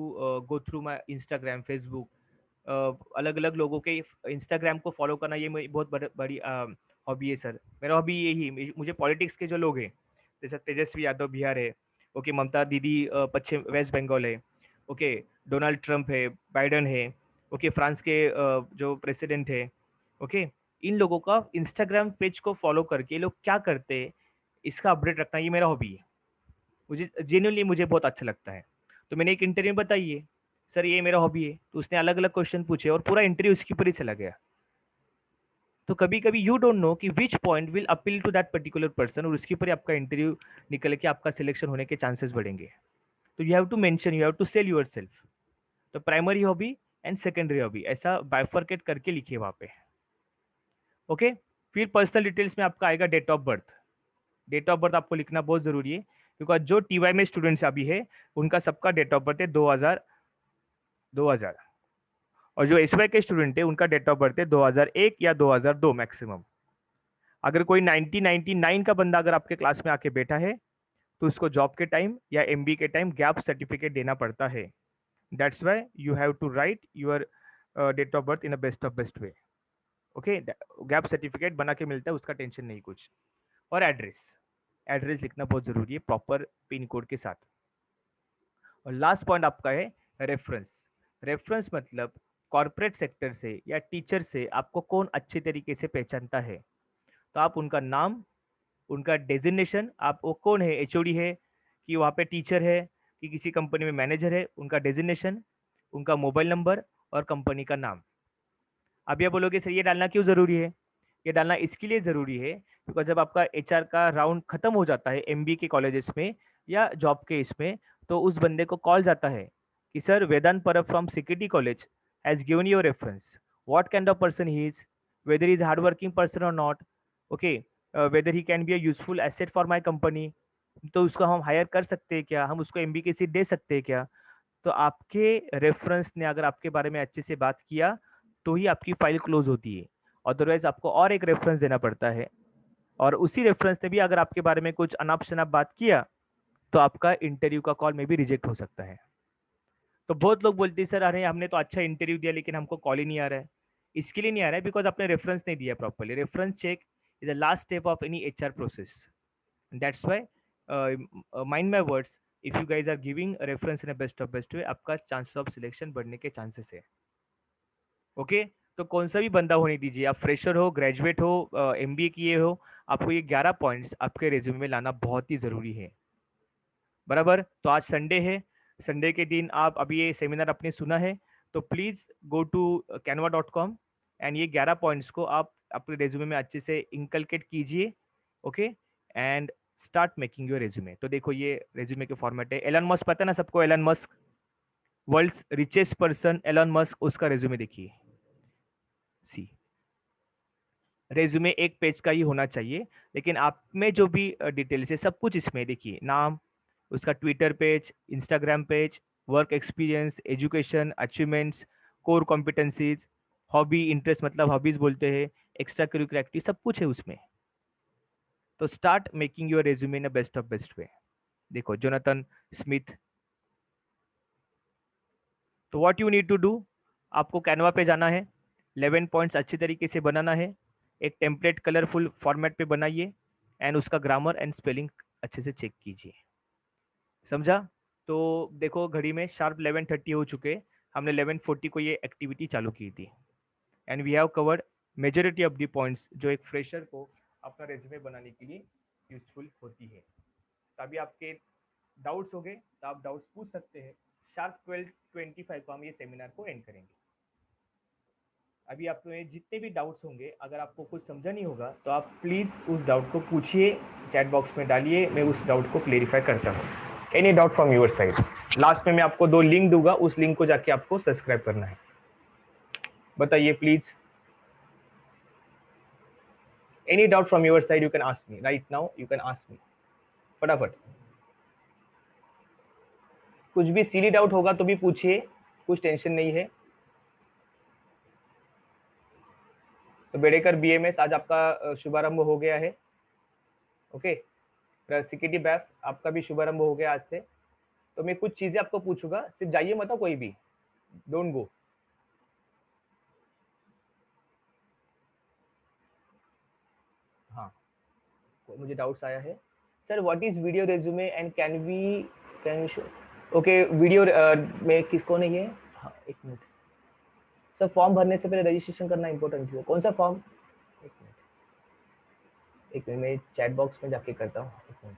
go through my Instagram, Facebook, अलग अलग लोगों के Instagram को फॉलो करना, ये मेरी बहुत बड़ी हॉबी है सर। मेरा हॉबी यही, मुझे पॉलिटिक्स के जो लोग हैं, जैसे तेजस्वी यादव बिहार है, ओके, ममता दीदी पश्चिम वेस्ट बंगाल है, ओके, डोनाल्ड ट्रंप है, बाइडन है, ओके, फ्रांस के जो प्रेसिडेंट है, ओके, इन लोगों का इंस्टाग्राम पेज को फॉलो करके ये लोग क्या करते हैं इसका अपडेट रखना, ये मेरा हॉबी है। मुझे जेन्युइनली मुझे बहुत अच्छा लगता है। तो मैंने एक इंटरव्यू में बताइए सर ये मेरा हॉबी है, तो उसने अलग अलग क्वेश्चन पूछे और पूरा इंटरव्यू उसके ऊपर ही चला गया। तो कभी कभी यू डोंट नो कि which point will appeal to that particular person, और उसके ऊपर ही आपका इंटरव्यू निकल के आपका सिलेक्शन होने के चांसेस बढ़ेंगे। तो you have to mention, you have to sell yourself. तो primary hobby and secondary hobby ऐसा बाइफर्केट करके लिखिए वहां पे। ओके। फिर पर्सनल डिटेल्स में आपका आएगा date of birth. Date of birth आपको लिखना बहुत जरूरी है, क्योंकि जो टीवाई में स्टूडेंट्स अभी है उनका सबका डेट ऑफ बर्थ है 2000। और जो एसवाई के स्टूडेंट है उनका डेट ऑफ बर्थ है 2001 या 2002 मैक्सिमम। अगर कोई 1999 का बंदा अगर आपके क्लास में आके बैठा है तो उसको जॉब के टाइम या एमबी के टाइम गैप सर्टिफिकेट देना पड़ता है। That's why you have to write your date of birth in a best of best way. Okay. Gap certificate बना के मिलता है, उसका टेंशन नहीं कुछ। और एड्रेस, एड्रेस लिखना बहुत जरूरी है प्रॉपर पिन कोड के साथ। और लास्ट पॉइंट आपका है रेफरेंस। रेफरेंस मतलब कॉर्पोरेट सेक्टर से या टीचर से आपको कौन अच्छे तरीके से पहचानता है, तो आप उनका नाम, उनका डेजिग्नेशन, आप वो कौन है, एचओडी है कि वहाँ पे टीचर है कि किसी कंपनी में मैनेजर है, उनका डेजिग्नेशन, उनका मोबाइल नंबर और कंपनी का नाम। अब ये बोलोगे सर ये डालना क्यों जरूरी है? ये डालना इसके लिए जरूरी है बिकॉज जब आपका एचआर का राउंड खत्म हो जाता है एमबी के कॉलेजेस में या जॉब के इसमें, तो उस बंदे को कॉल जाता है कि sir Vedant Parab from security college has given your reference, what kind of person he is, whether is hard working person और not, okay, whether he can be a useful asset for my company, तो उसको हम higher कर सकते हैं क्या, हम उसको एमबी की सीट दे सकते हैं क्या। तो आपके रेफरेंस ने अगर आपके बारे में अच्छे से बात किया तो ही आपकी फाइल क्लोज होती है, अदरवाइज आपको और एक रेफरेंस देना पड़ता है, और उसी रेफरेंस ने भी अगर आपके बारे में कुछ अनाप शनाप बात किया तो आपका इंटरव्यू का कॉल में भी रिजेक्ट हो सकता है। तो बहुत लोग बोलते हैं सर अरे हमने तो अच्छा इंटरव्यू दिया लेकिन हमको कॉल ही नहीं आ रहा है। इसके लिए नहीं आ रहा है बिकॉज आपने रेफरेंस नहीं दिया properly. Reference check is the last step of any HR process. That's why mind my words, if you guys are giving reference in best of best way, आपका चांस ऑफ सिलेक्शन बढ़ने के chances है। Okay. तो कौन सा भी बंदा होने दीजिए, आप फ्रेशर हो, ग्रेजुएट हो, एमबीए किए हो, आपको ये 11 पॉइंट्स आपके रिज्यूमे में लाना बहुत ही जरूरी है। बराबर। तो आज संडे है, संडे के दिन आप अभी ये सेमिनार आपने सुना है, तो please go to canva.com and ये 11 पॉइंट्स को आप अपने रेज्यूमे में अच्छे से इंकलकेट कीजिए। Okay. And start making your resume. तो देखो ये रेज्यूमे के फॉर्मेट है। एलन मस्क पता है ना सबको, Elon Musk world's richest person, Elon Musk, उसका रेज्यूमे देखिए। सी, रेज्यूमे एक पेज का ही होना चाहिए, लेकिन आप में जो भी डिटेल्स है सब कुछ इसमें देखिए, नाम, उसका Twitter page, Instagram page, work experience, education, achievements, core competencies, hobby, interest मतलब हॉबीज बोलते हैं, एक्स्ट्रा करिकुलर एक्टिविटी, सब कुछ है उसमें। तो start making your resume in a best of best way. देखो जोनाथन स्मिथ। तो what you need to do, आपको कैनवा पे जाना है, 11 पॉइंट्स अच्छे तरीके से बनाना है, एक टेम्पलेट कलरफुल फॉर्मेट पे बनाइए, एंड उसका ग्रामर एंड स्पेलिंग अच्छे से चेक कीजिए। समझा? तो देखो घड़ी में शार्प 11:30 हो चुके, हमने 11:40 को ये एक्टिविटी चालू की थी, and we have covered majority of the points जो एक फ्रेशर को अपना रेज्यूमे बनाने के लिए यूजफुल होती है। तभी आपके डाउट्स हो गए तो आप डाउट्स पूछ सकते हैं। शार्प 12:25 को हम ये सेमिनार को एंड करेंगे। अभी आप में जितने भी डाउट्स होंगे, अगर आपको कुछ समझा नहीं होगा तो आप प्लीज़ उस डाउट को पूछिए, चैट बॉक्स में डालिए, मैं उस डाउट को क्लेरिफाई करता हूँ। Any doubt from your side. Last में मैं आपको 2 लिंक दूंगा, उस लिंक को जाके आपको सब्सक्राइब करना है। बताइए please. Any doubt from your side you can ask me right now, you can ask me फटाफट। कुछ भी सीली डाउट होगा तो भी पूछिए, कुछ टेंशन नहीं है। तो बेड़ेकर बीएमएस आज आपका शुभारंभ हो गया है। ओके, सिक्योरिटी बैफ आपका भी शुभारंभ हो गया आज से। तो मैं कुछ चीजें आपको पूछूंगा, सिर्फ जाइए मत कोई भी, डोंट गो। हाँ, मुझे डाउट्स आया है sir, what is video resume and can show. Okay, video में किसको नहीं है। हाँ, एक मिनट सर, फॉर्म भरने से पहले रजिस्ट्रेशन करना इंपॉर्टेंट है। कौन सा फॉर्म? एक मिनट मैं चैट बॉक्स में जाके करता हूँ, एक मिनट,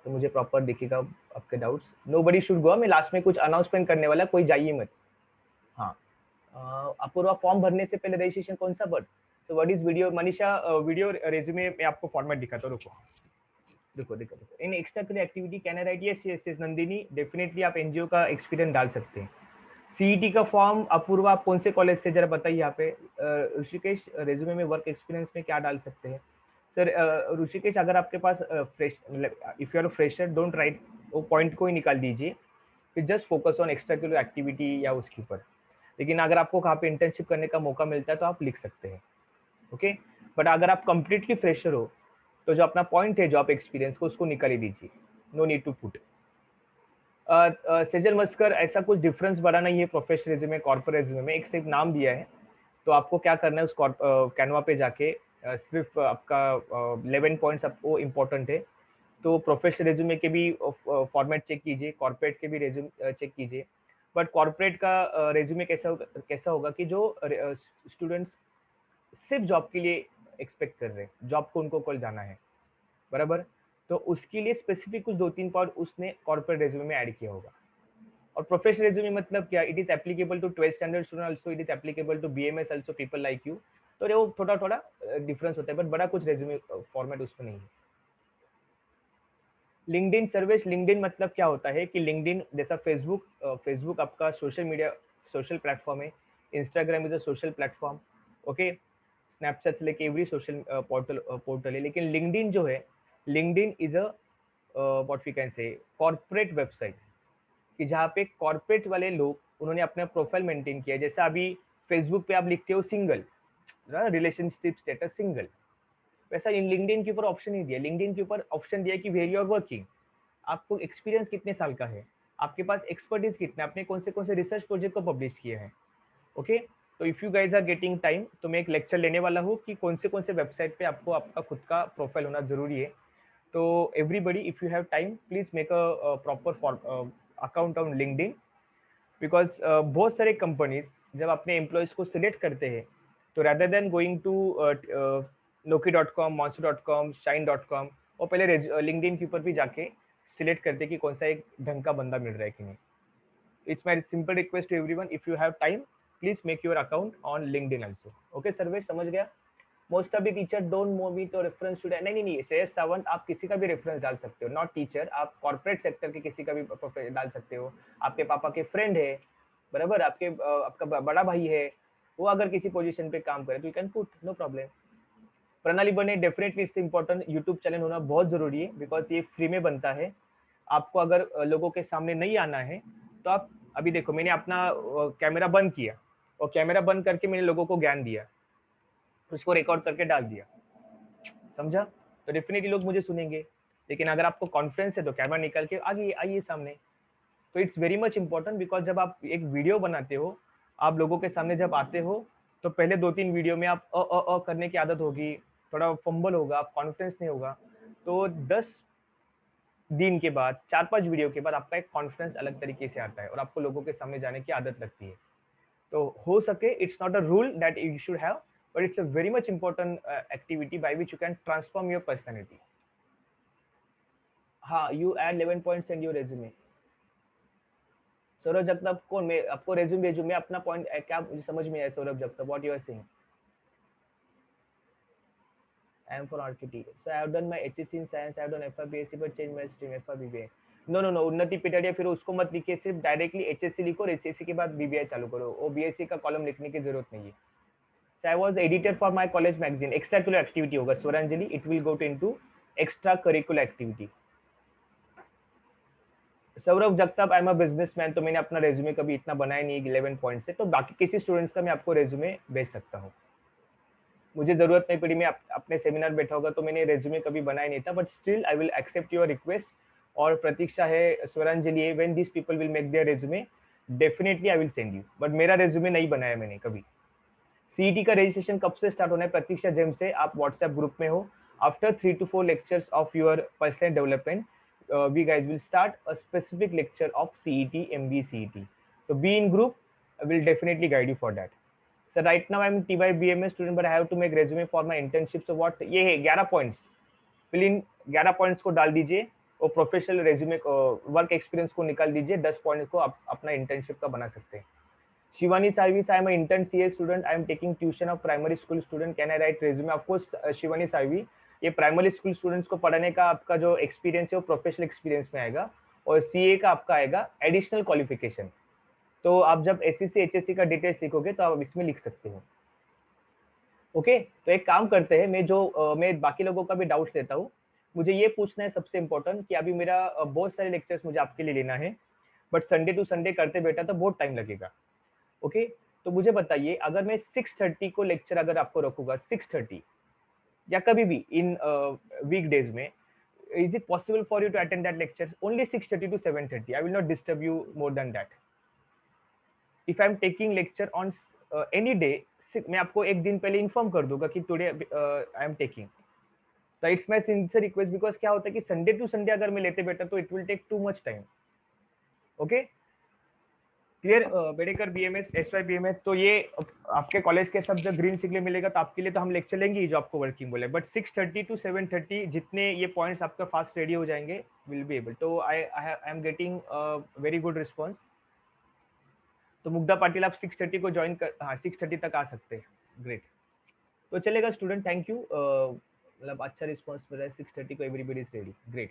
तो मुझे प्रॉपर दिखेगा आपके doubts. Nobody should go, मैं लास्ट में कुछ अनाउंसमेंट करने वाला, कोई जाइए मत। हाँ, अपूर्वा, फॉर्म भरने से पहले रजिस्ट्रेशन कौन सा but. So what is video, Manisha video resume में आपको फॉर्मेट दिखाता हूँ, रुको देखो देखो देखो। In extra curricular activity can I write? Yes yes yes Nandini, definitely आप एनजीओ का एक्सपीरियंस डाल सकते हैं। सीईटी का फॉर्म, अपूर्वा आप कौन से कॉलेज से, जरा बताइए यहाँ पे। ऋषिकेश, रेज्यूमे में वर्क एक्सपीरियंस में क्या डाल सकते हैं सर? ऋषिकेश, अगर आपके पास fresh, if you are fresher, don't write, वो पॉइंट को ही निकाल दीजिए, फिर just focus on extra curricular activity या उसके ऊपर। लेकिन अगर आपको कहाँ पे इंटर्नशिप करने का मौका मिलता है तो आप लिख सकते हैं। ओके, बट अगर आप कंप्लीटली फ्रेशर हो तो जो अपना पॉइंट है जॉब एक्सपीरियंस को, उसको निकाल ही दीजिए, no need to put. Sejal Maskar, ऐसा कुछ डिफरेंस बड़ा नहीं है प्रोफेशनल रेज्यूमे कॉर्पोरेट रेज्यूमे में, एक सिर्फ नाम दिया है। तो आपको क्या करना है, उस कैनवा पे जाके सिर्फ आपका 11 पॉइंट्स आपको इम्पोर्टेंट है। तो प्रोफेशनल रेज्यूमे के भी फॉर्मेट चेक कीजिए, कॉर्पोरेट के भी रेज्यूमे चेक कीजिए। बट कॉर्पोरेट का रेज्यूमे कैसा होगा कि जो स्टूडेंट्स सिर्फ जॉब के लिए एक्सपेक्ट कर रहे हैं, जॉब को उनको कल जाना है, बराबर, तो उसके लिए स्पेसिफिक कुछ 2-3 पॉइंट उसने कॉर्पोरेट रेज्यूमे में ऐड किया होगा। और प्रोफेशनल रेज्यूमे मतलब क्या, it is applicable to 12th standard student also, it is applicable to BMS also, people like you. तो वो थोड़ा थोड़ा डिफरेंस होता है, बट बड़ा कुछ रेज्यूमे फॉर्मेट उसमें नहीं है। लिंक्डइन सर्विस, लिंक्डइन मतलब क्या होता है कि लिंक्डइन जैसा फेसबुक आपका सोशल मीडिया, सोशल प्लेटफॉर्म है। Instagram is a social platform. Okay, Snapchat से लेके एवरी सोशल पोर्टल है। लेकिन लिंक्डइन जो है, LinkedIn is a what we can say corporate website, कि जहाँ पे कॉर्पोरेट वाले लोग उन्होंने अपना प्रोफाइल मेंटेन किया। जैसा अभी फेसबुक पे आप लिखते हो सिंगल, रिलेशनशिप स्टेटस सिंगल, वैसा इन लिंक्डइन के ऊपर ऑप्शन नहीं दिया। लिंक्डइन के ऊपर ऑप्शन दिया कि वेयर यू आर वर्किंग, आपको एक्सपीरियंस कितने साल का है, आपके पास एक्सपर्टीज कितना, आपने कौन से रिसर्च प्रोजेक्ट को पब्लिश किए हैं। ओके, तो if you guys are getting time, तो मैं एक लेक्चर लेने वाला हूँ कि कौन से वेबसाइट पे आपको आपका खुद का प्रोफाइल होना जरूरी है। तो everybody, if you have time, please make a proper account on LinkedIn, because बहुत सारे कंपनीज जब अपने एम्प्लॉयज को सिलेक्ट करते हैं, तो rather than going to Loki.com, Monster.com, Shine.com, और पहले लिंक्डइन के ऊपर भी जाके सिलेक्ट करते कि कौन सा एक ढंग का बंदा मिल रहा है कि नहीं। It's my simple request to everyone, if you have time, please make your account on LinkedIn also. Okay Sarvesh, समझ गया? Most of the teacher don't move me तो रेफरेंस स्टूडेंट, नहीं नहीं नहीं, श्रेयस सावंत आप किसी का भी रेफरेंस डाल सकते हो, नॉट टीचर, आप कॉर्पोरेट सेक्टर के किसी का भी डाल सकते हो। आपके पापा के फ्रेंड है, बराबर, आपका बड़ा भाई है, वो अगर किसी पोजीशन पे काम करे तो you can put, no problem. Pranali बने, definitely it's important, YouTube channel होना बहुत जरूरी है, बिकॉज ये फ्री में बनता है। आपको अगर लोगों के सामने नहीं आना है तो आप, अभी देखो मैंने अपना कैमरा बंद किया, और कैमरा बंद करके मैंने लोगों को ज्ञान दिया, उसको रिकॉर्ड करके डाल दिया, समझा? तो डेफिनेटली लोग मुझे सुनेंगे। लेकिन अगर आपको कॉन्फिडेंस है तो कैमरा निकाल के आगे आइए सामने। तो it's very much important, because जब आप एक वीडियो बनाते हो, आप लोगों के सामने जब आते हो, तो पहले 2-3 वीडियो में आप करने की आदत होगी, थोड़ा फंबल होगा, आप कॉन्फिडेंस नहीं होगा। तो 10 दिन के बाद, 4-5 वीडियो के बाद आपका एक कॉन्फिडेंस अलग तरीके से आता है और आपको लोगों के सामने जाने की आदत लगती है। तो हो सके, it's not a rule that you should have, but it's a very much important activity by which you can transform your personality. हाँ, you add 11 points in your resume. Saurabh Jagtap कौन? मैं आपको रेज्यूमे भेजूं? मैं अपना पॉइंट क्या मुझे समझ में आया Saurabh Jagtap, what you are saying? I am for RQT. So I have done my HSC in science, I have done FRBSc but changed my stream FRBBA. No Unnati Pitaria फिर उसको मत लिखिए, सिर्फ डायरेक्टली एचएससी लिखो और एचएससी के बाद बीबीआई चालू करो, वो बीएससी का कॉलम लिखने की जरूरत नहीं है. So I was editor for my college magazine. Extracurricular activity होगा Swaranjali, it will go into extra curricular activity. Saurabh Jagtap, I am a businessman, तो मैंने अपना रेज्यूमे कभी इतना बनाया नहीं 11 पॉइंट से, तो बाकी किसी स्टूडेंट्स का मैं आपको रेज्यूमे भेज सकता हूँ. मुझे जरूरत नहीं पड़ी, मैं अपने सेमिनार बैठा होगा तो मैंने रेज्यूमे कभी बनाया नहीं था, but still I will accept your request. और प्रतीक्षा है, स्वरांजलि है, when this people will make their resume definitely I will send you, but मेरा रेज्यूमे नहीं बनाया मैंने कभी. सीईटी का रजिस्ट्रेशन कब से स्टार्ट होना है? प्रतीक्षा जेम से. आप व्हाट्सएप ग्रुप में हो. After 3 to 4 lectures of your personal development, we guys will start a specific lecture of CET, MB CET. So be in group, I will definitely guide you for that. So right now I'm TY BMS student, but I have to make resume for my internship. So what? ये है 11 points. Fill in 11 points को डाल दीजिए और professional resume work experience को निकाल दीजिए. 10 points को आप अपना इंटर्नशिप का बना सकते हैं. Shivani Savi, I am an intern CA student. I am taking tuition of primary school student. Can I write resume? Of course, Shivani Savi, ये प्राइमरी स्कूल स्टूडेंट्स को पढ़ाने का आपका जो एक्सपीरियंस है वो प्रोफेशनल एक्सपीरियंस में आएगा, और सीए का आपका आएगा एडिशनल क्वालिफिकेशन. तो आप जब एसएससी एचएससी का डिटेल्स लिखोगे तो आप इसमें लिख सकते हो. ओके, तो एक काम करते हैं, मैं बाकी लोगों का भी डाउट्स लेता हूँ. मुझे ये पूछना है सबसे इम्पोर्टेंट कि अभी मेरा बहुत सारे लेक्चर्स मुझे आपके लिए लेना है, बट संडे टू संडे करते बेटा तो बहुत टाइम लगेगा. ओके, तो मुझे बताइए, अगर मैं 6:30 को लेक्चर अगर आपको रखूंगा 6:30 या कभी भी इन वीकडेज में, is it possible for you to attend that lecture? Only 6:30 to 7:30. I will not disturb you more than that. If I am taking lecture on any day, मैं आपको एक दिन पहले इन्फॉर्म कर दूंगा कि टुडे आई एम टेकिंग. तो it's my sincere request, because क्या होता है कि संडे टू संडे अगर मैं लेते बेटा तो it will take too much time. Okay, clear Bedekar BMS SY BMS. तो ये आपके कॉलेज के सब जब ग्रीन सिग्नल मिलेगा तो आपके लिए तो हम लेक्चर लेंगे जो आपको वर्किंग बोले, बट 6:30 to 7:30 जितने ये पॉइंट्स आपका फास्ट रेडी हो जाएंगे विल बी एबल. तो I am getting very good response. तो मुग्धा पाटिल आप 6:30 को ज्वाइन कर, हाँ 6:30 तक आ सकते हैं. ग्रेट, तो चलेगा स्टूडेंट, थैंक यू. मतलब अच्छा रिस्पॉन्स मिल रहा है. 6:30 को एवरीबडी इज रेडी. ग्रेट,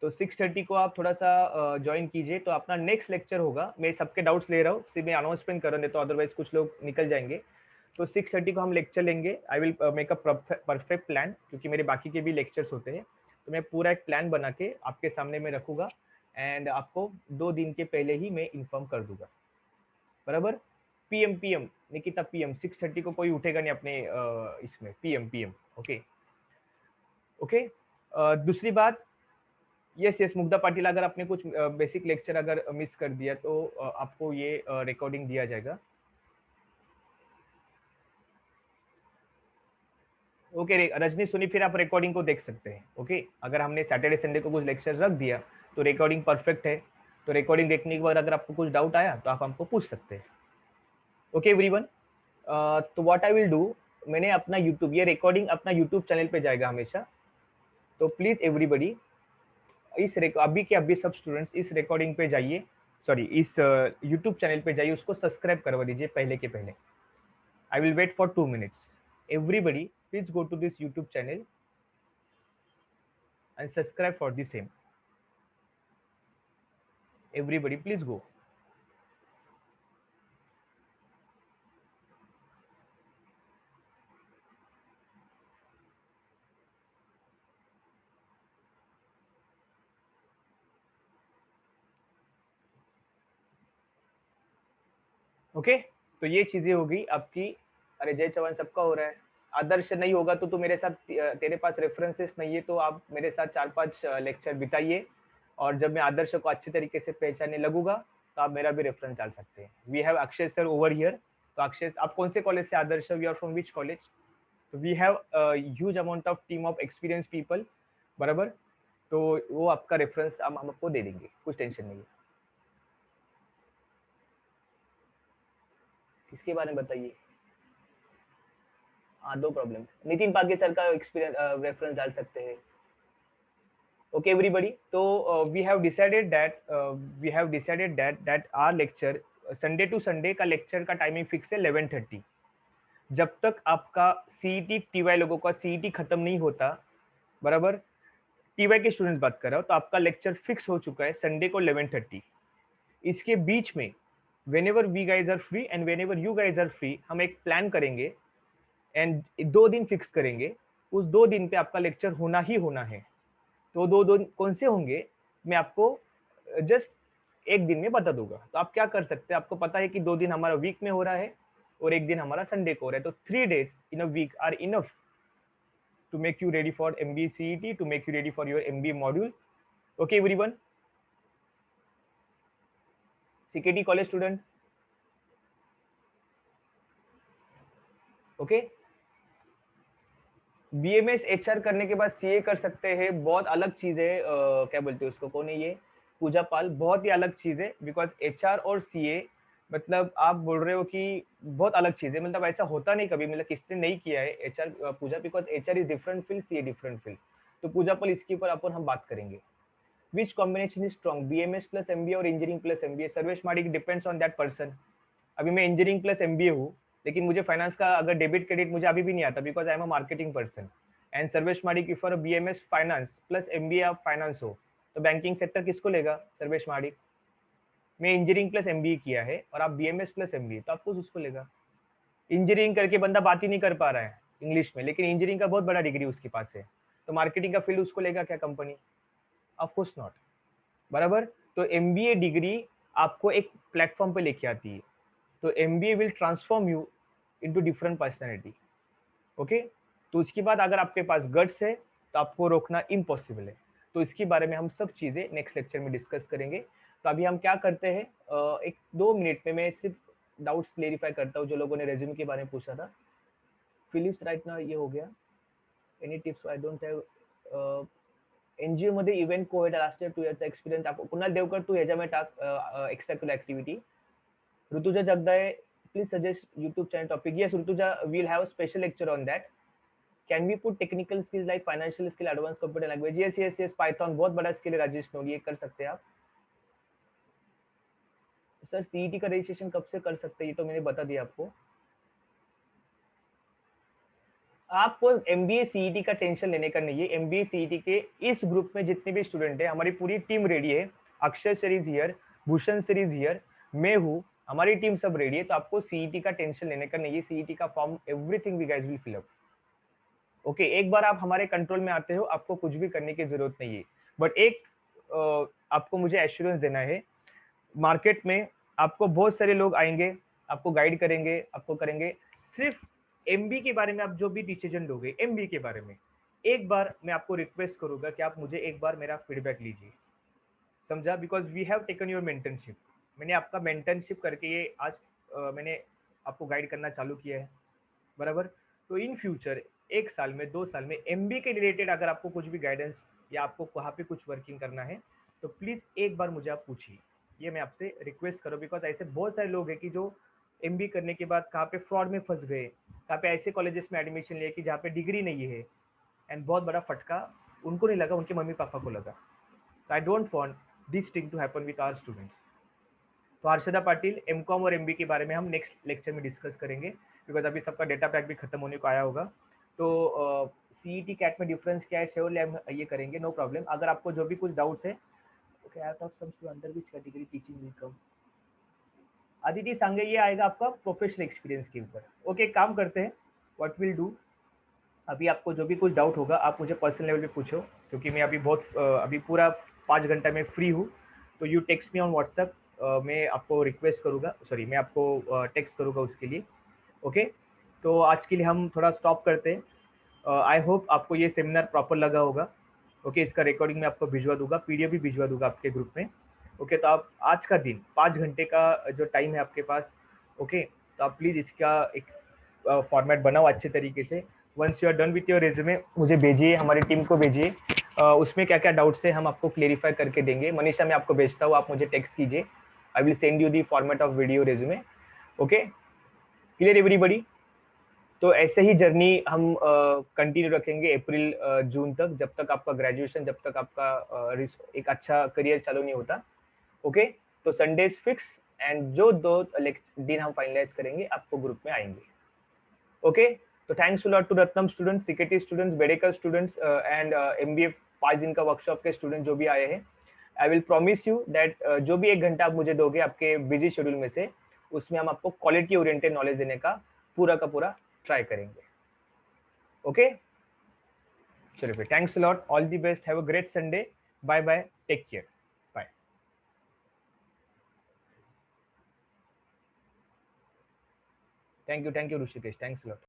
तो 6:30 को आप थोड़ा सा ज्वाइन कीजिए. तो अपना नेक्स्ट लेक्चर होगा, मैं सबके डाउट्स ले रहा हूँ, सिर्फ मैं अनाउंसमेंट कर रहा हूँ, तो अदरवाइज कुछ लोग निकल जाएंगे. तो 6:30 को हम लेक्चर लेंगे. I will make a perfect plan, क्योंकि मेरे बाकी के भी लेक्चर्स होते हैं, तो मैं पूरा एक प्लान बना के आपके सामने में रखूंगा, एंड आपको 2 दिन के पहले ही मैं इन्फॉर्म कर दूंगा. बराबर. पीएम निकिता पीएम 6:30 को कोई उठेगा नहीं अपने इसमें. PM okay. ओके, दूसरी बात, यस मुग्धा पाटिल, अगर आपने कुछ बेसिक लेक्चर अगर मिस कर दिया तो आपको ये रिकॉर्डिंग दिया जाएगा. ओके रजनी सुनी, फिर आप रिकॉर्डिंग को देख सकते हैं. ओके, अगर हमने सैटरडे संडे को कुछ लेक्चर रख दिया तो रिकॉर्डिंग परफेक्ट है. तो रिकॉर्डिंग देखने के बाद अगर आपको कुछ डाउट आया तो आप हमको पूछ सकते हैं. ओके एवरीवन, तो व्हाट आई विल डू, मैंने अपना यूट्यूब, ये रिकॉर्डिंग अपना यूट्यूब चैनल पे जाएगा हमेशा. तो प्लीज एवरीबडी अभी के अभी सब स्टूडेंट्स इस रिकॉर्डिंग पे जाइए, सॉरी इस यूट्यूब चैनल पे जाइए, उसको सब्सक्राइब करवा दीजिए पहले के पहले. I will wait for 2 minutes. Everybody please go to this YouTube channel and subscribe for the same. Everybody please go. Okay, तो ये चीजें होगी आपकी. अरे जय चौहान सबका हो रहा है. आदर्श नहीं होगा तो तू मेरे साथ, तेरे पास रेफरेंसेस नहीं है तो आप मेरे साथ 4-5 लेक्चर बिताइए, और जब मैं आदर्श को अच्छी तरीके से पहचानने लगूंगा तो आप मेरा भी रेफरेंस डाल सकते हैं. We have Akshay sir over here. तो अक्षय, आप कौन से कॉलेज से? Adarsh, we are from which college? तो we have huge amount of team of experience people. बराबर, तो वो आपका रेफरेंस हम आपको दे देंगे, कुछ टेंशन नहीं है. किसके बारे में बताइए? हाँ, नो प्रॉब्लम। नितिन पागे सर का एक्सपीरियंस रेफरेंस डाल सकते हैं। Okay, everybody. So we have decided that our lecture Sunday to Sunday का लेक्चर का टाइमिंग फिक्स है 11:30। जब तक आपका सीईटी टीवाई लोगों का सीईटी खत्म नहीं होता, बराबर, टीवाई के स्टूडेंट्स बात कर रहा हूं, तो आपका लेक्चर फिक्स हो चुका है संडे को 11:30। इसके बीच में whenever we guys are free and whenever you guys are free, हम एक प्लान करेंगे एंड 2 दिन फिक्स करेंगे। उस 2 दिन पे आपका लेक्चर होना ही होना है। तो 2 दिन कौन से होंगे, मैं आपको जस्ट एक दिन में बता दूंगा। तो आप क्या कर सकते हैं, आपको पता है कि 2 दिन हमारा वीक में हो रहा है और एक दिन हमारा संडे को हो रहा है, तो 3 days in a week are enough to make you ready for MBA CET, to make you ready for your MBA module. Okay, everyone. CKT college student. Okay. BMS HR करने के बाद CA कर सकते हैं, बहुत अलग चीज है। क्या बोलते हैं उसको, कौन है ये, पूजा पाल, बहुत ही अलग चीज है। बिकॉज HR और CA मतलब आप बोल रहे हो कि बहुत अलग चीज है, मतलब ऐसा होता नहीं कभी, मतलब किसने नहीं किया है HR Pooja, because HR is different field, CA different field. तो पूजा पाल इसके ऊपर अपन हम बात करेंगे। Which combination is strong, BMS plus MBA और engineering plus MBA? Sarvesh Madik, depends on that person. अभी मैं इंजीनियरिंग प्लस MBA हूँ, लेकिन मुझे फाइनेंस का अगर डेबिट क्रेडिट मुझे अभी भी नहीं आता, because I am a marketing person. And Sarvesh Madik, for BMS finance plus MBA आप फाइनेंस हो, तो बैंकिंग सेक्टर किसको लेगा? सर्वेश माडिक। मैं इंजीनियरिंग प्लस MBA किया है और आप BMS प्लस MBA, तो आपको उसको लेगा। इंजीनियरिंग करके बंदा बात ही नहीं कर पा रहा है इंग्लिश में, लेकिन इंजीनियरिंग का बहुत बड़ा डिग्री उसके पास है, तो मार्केटिंग का फील्ड उसको लेगा क्या कंपनी? ऑफ कोर्स नॉट, बराबर। तो MBA डिग्री आपको एक प्लेटफॉर्म पे लेके आती है। तो MBA will transform you into different personality. Okay, तो उसके बाद अगर आपके पास गट्स है तो आपको रोकना इम्पॉसिबल है। तो इसके बारे में हम सब चीजें नेक्स्ट लेक्चर में डिस्कस करेंगे। तो अभी हम क्या करते हैं, 1-2 मिनट में मैं सिर्फ डाउट्स क्लेरिफाई करता हूँ जो लोगों ने रेज्यूमे के बारे में पूछा था। फिलिप्स राइट ना ये हो गया। Any tips? I don't have NGO मध्ये इव्हेंट कोहेड लास्ट इयर 2 इयर्सचा एक्सपिरियन्स। कुणाल देवकर, तू ह्याच्यामध्ये टाक extra activity. Rutuja Jagdale, please suggest YouTube channel topic. Yes, Rutuja, we'll have a special lecture on that. Can we put technical skills like financial skill, advanced computer language? Yes, yes, yes. Python बहुत बड़ा skill है Rajesh Norrie, ये कर सकते हैं आप। Sir CET का registration कब से कर सकते हैं, ये तो मैंने बता दिया आपको। आपको MBA CET का टेंशन लेने का नहीं है। MBA CET के इस ग्रुप में जितने भी स्टूडेंट है, हमारी पूरी टीम रेडी है। Akshay sir is here, Bhushan sir is here, मैं हूँ, हमारी टीम सब रेडी है। तो आपको CET का टेंशन लेने का नहीं है। CET का form everything we guys will fill up. Okay, एक बार आप हमारे कंट्रोल में आते हो, आपको कुछ भी करने की जरूरत नहीं है। बट एक आपको मुझे एश्योरेंस देना है, मार्केट में आपको बहुत सारे लोग आएंगे, आपको गाइड करेंगे, आपको करेंगे। सिर्फ MBA के बारे में आप जो भी डिसीजन लोगे, MBA के बारे में एक बार मैं आपको रिक्वेस्ट करूंगा कि आप मुझे एक बार मेरा फीडबैक लीजिए, समझा? Because we have taken your mentorship. मैंने आपका मेंटरशिप करके ये आज मैंने आपको गाइड करना चालू किया है, बराबर। तो इन फ्यूचर 1 साल में, 2 साल में MBA के रिलेटेड अगर आपको कुछ भी गाइडेंस या आपको वहाँ पे कुछ वर्किंग करना है, तो प्लीज एक बार मुझे आप पूछिए, ये मैं आपसे रिक्वेस्ट करूँ। बिकॉज ऐसे बहुत सारे लोग हैं कि जो MBA करने के बाद कहाँ पे फ्रॉड में फंस गए, कहाँ पे ऐसे कॉलेजेस में एडमिशन लिए कि जहाँ पे डिग्री नहीं है, एंड बहुत बड़ा फटका उनको नहीं लगा, उनके मम्मी पापा को लगा। तो I don't want this thing to happen with our students. तो हर्षदा पाटिल, MCOM और MBA के बारे में हम नेक्स्ट लेक्चर में डिस्कस करेंगे, बिकॉज अभी सबका डेटा पैक भी खत्म होने को आया होगा। तो CET कैट में डिफरेंस क्या है, श्योरली हम ये करेंगे, नो प्रॉब्लम। अगर आपको जो भी कुछ डाउट्स है, okay, out of some two under which category teaching will come. Aditi Sange, ये आएगा आपका प्रोफेशनल एक्सपीरियंस के ऊपर। ओके, काम करते हैं, व्हाट विल डू, अभी आपको जो भी कुछ डाउट होगा आप मुझे पर्सनल लेवल पे पूछो, क्योंकि मैं अभी बहुत अभी पूरा 5 घंटा में फ्री हूँ। तो you text me on WhatsApp, मैं आपको रिक्वेस्ट करूँगा, सॉरी मैं आपको टेक्स्ट करूँगा उसके लिए। ओके, तो आज के लिए हम थोड़ा स्टॉप करते हैं। आई होप आपको ये सेमिनार प्रॉपर लगा होगा। ओके, इसका रिकॉर्डिंग मैं आपको भिजवा दूंगा, PDF भी भिजवा दूंगा आपके ग्रुप में। ओके, तो आप आज का दिन 5 घंटे का जो टाइम है आपके पास, ओके, तो आप प्लीज़ इसका एक फॉर्मेट बनाओ अच्छे तरीके से। Once you are done with your resume मुझे भेजिए, हमारी टीम को भेजिए। उसमें क्या क्या डाउट्स है हम आपको क्लेरिफाई करके देंगे। मनीषा, मैं आपको भेजता हूँ, आप मुझे टेक्स्ट कीजिए, आई will send you the format of video resume. Okay, clear everybody? तो ऐसे ही जर्नी हम कंटिन्यू रखेंगे अप्रैल जून तक, जब तक आपका ग्रेजुएशन, जब तक आपका एक अच्छा करियर चालू नहीं होता। ओके, तो संडेज फिक्स, एंड जो 2 दिन हम फाइनलाइज करेंगे आपको ग्रुप में आएंगे। ओके, तो thanks a lot to Ratnam students, CKT students, Bedekar students and MBA 5 दिन का वर्कशॉप के स्टूडेंट जो भी आए हैं। I will promise you that जो भी 1 घंटा आप मुझे दोगे आपके बिजी शेड्यूल में से, उसमें हम आपको क्वालिटी ओरिएंटेड नॉलेज देने का पूरा ट्राई करेंगे। ओके, चलिए फिर, thanks a lot, all the best, have a great Sunday, bye bye, take care, bye. Thank you Rishikesh, thanks a lot.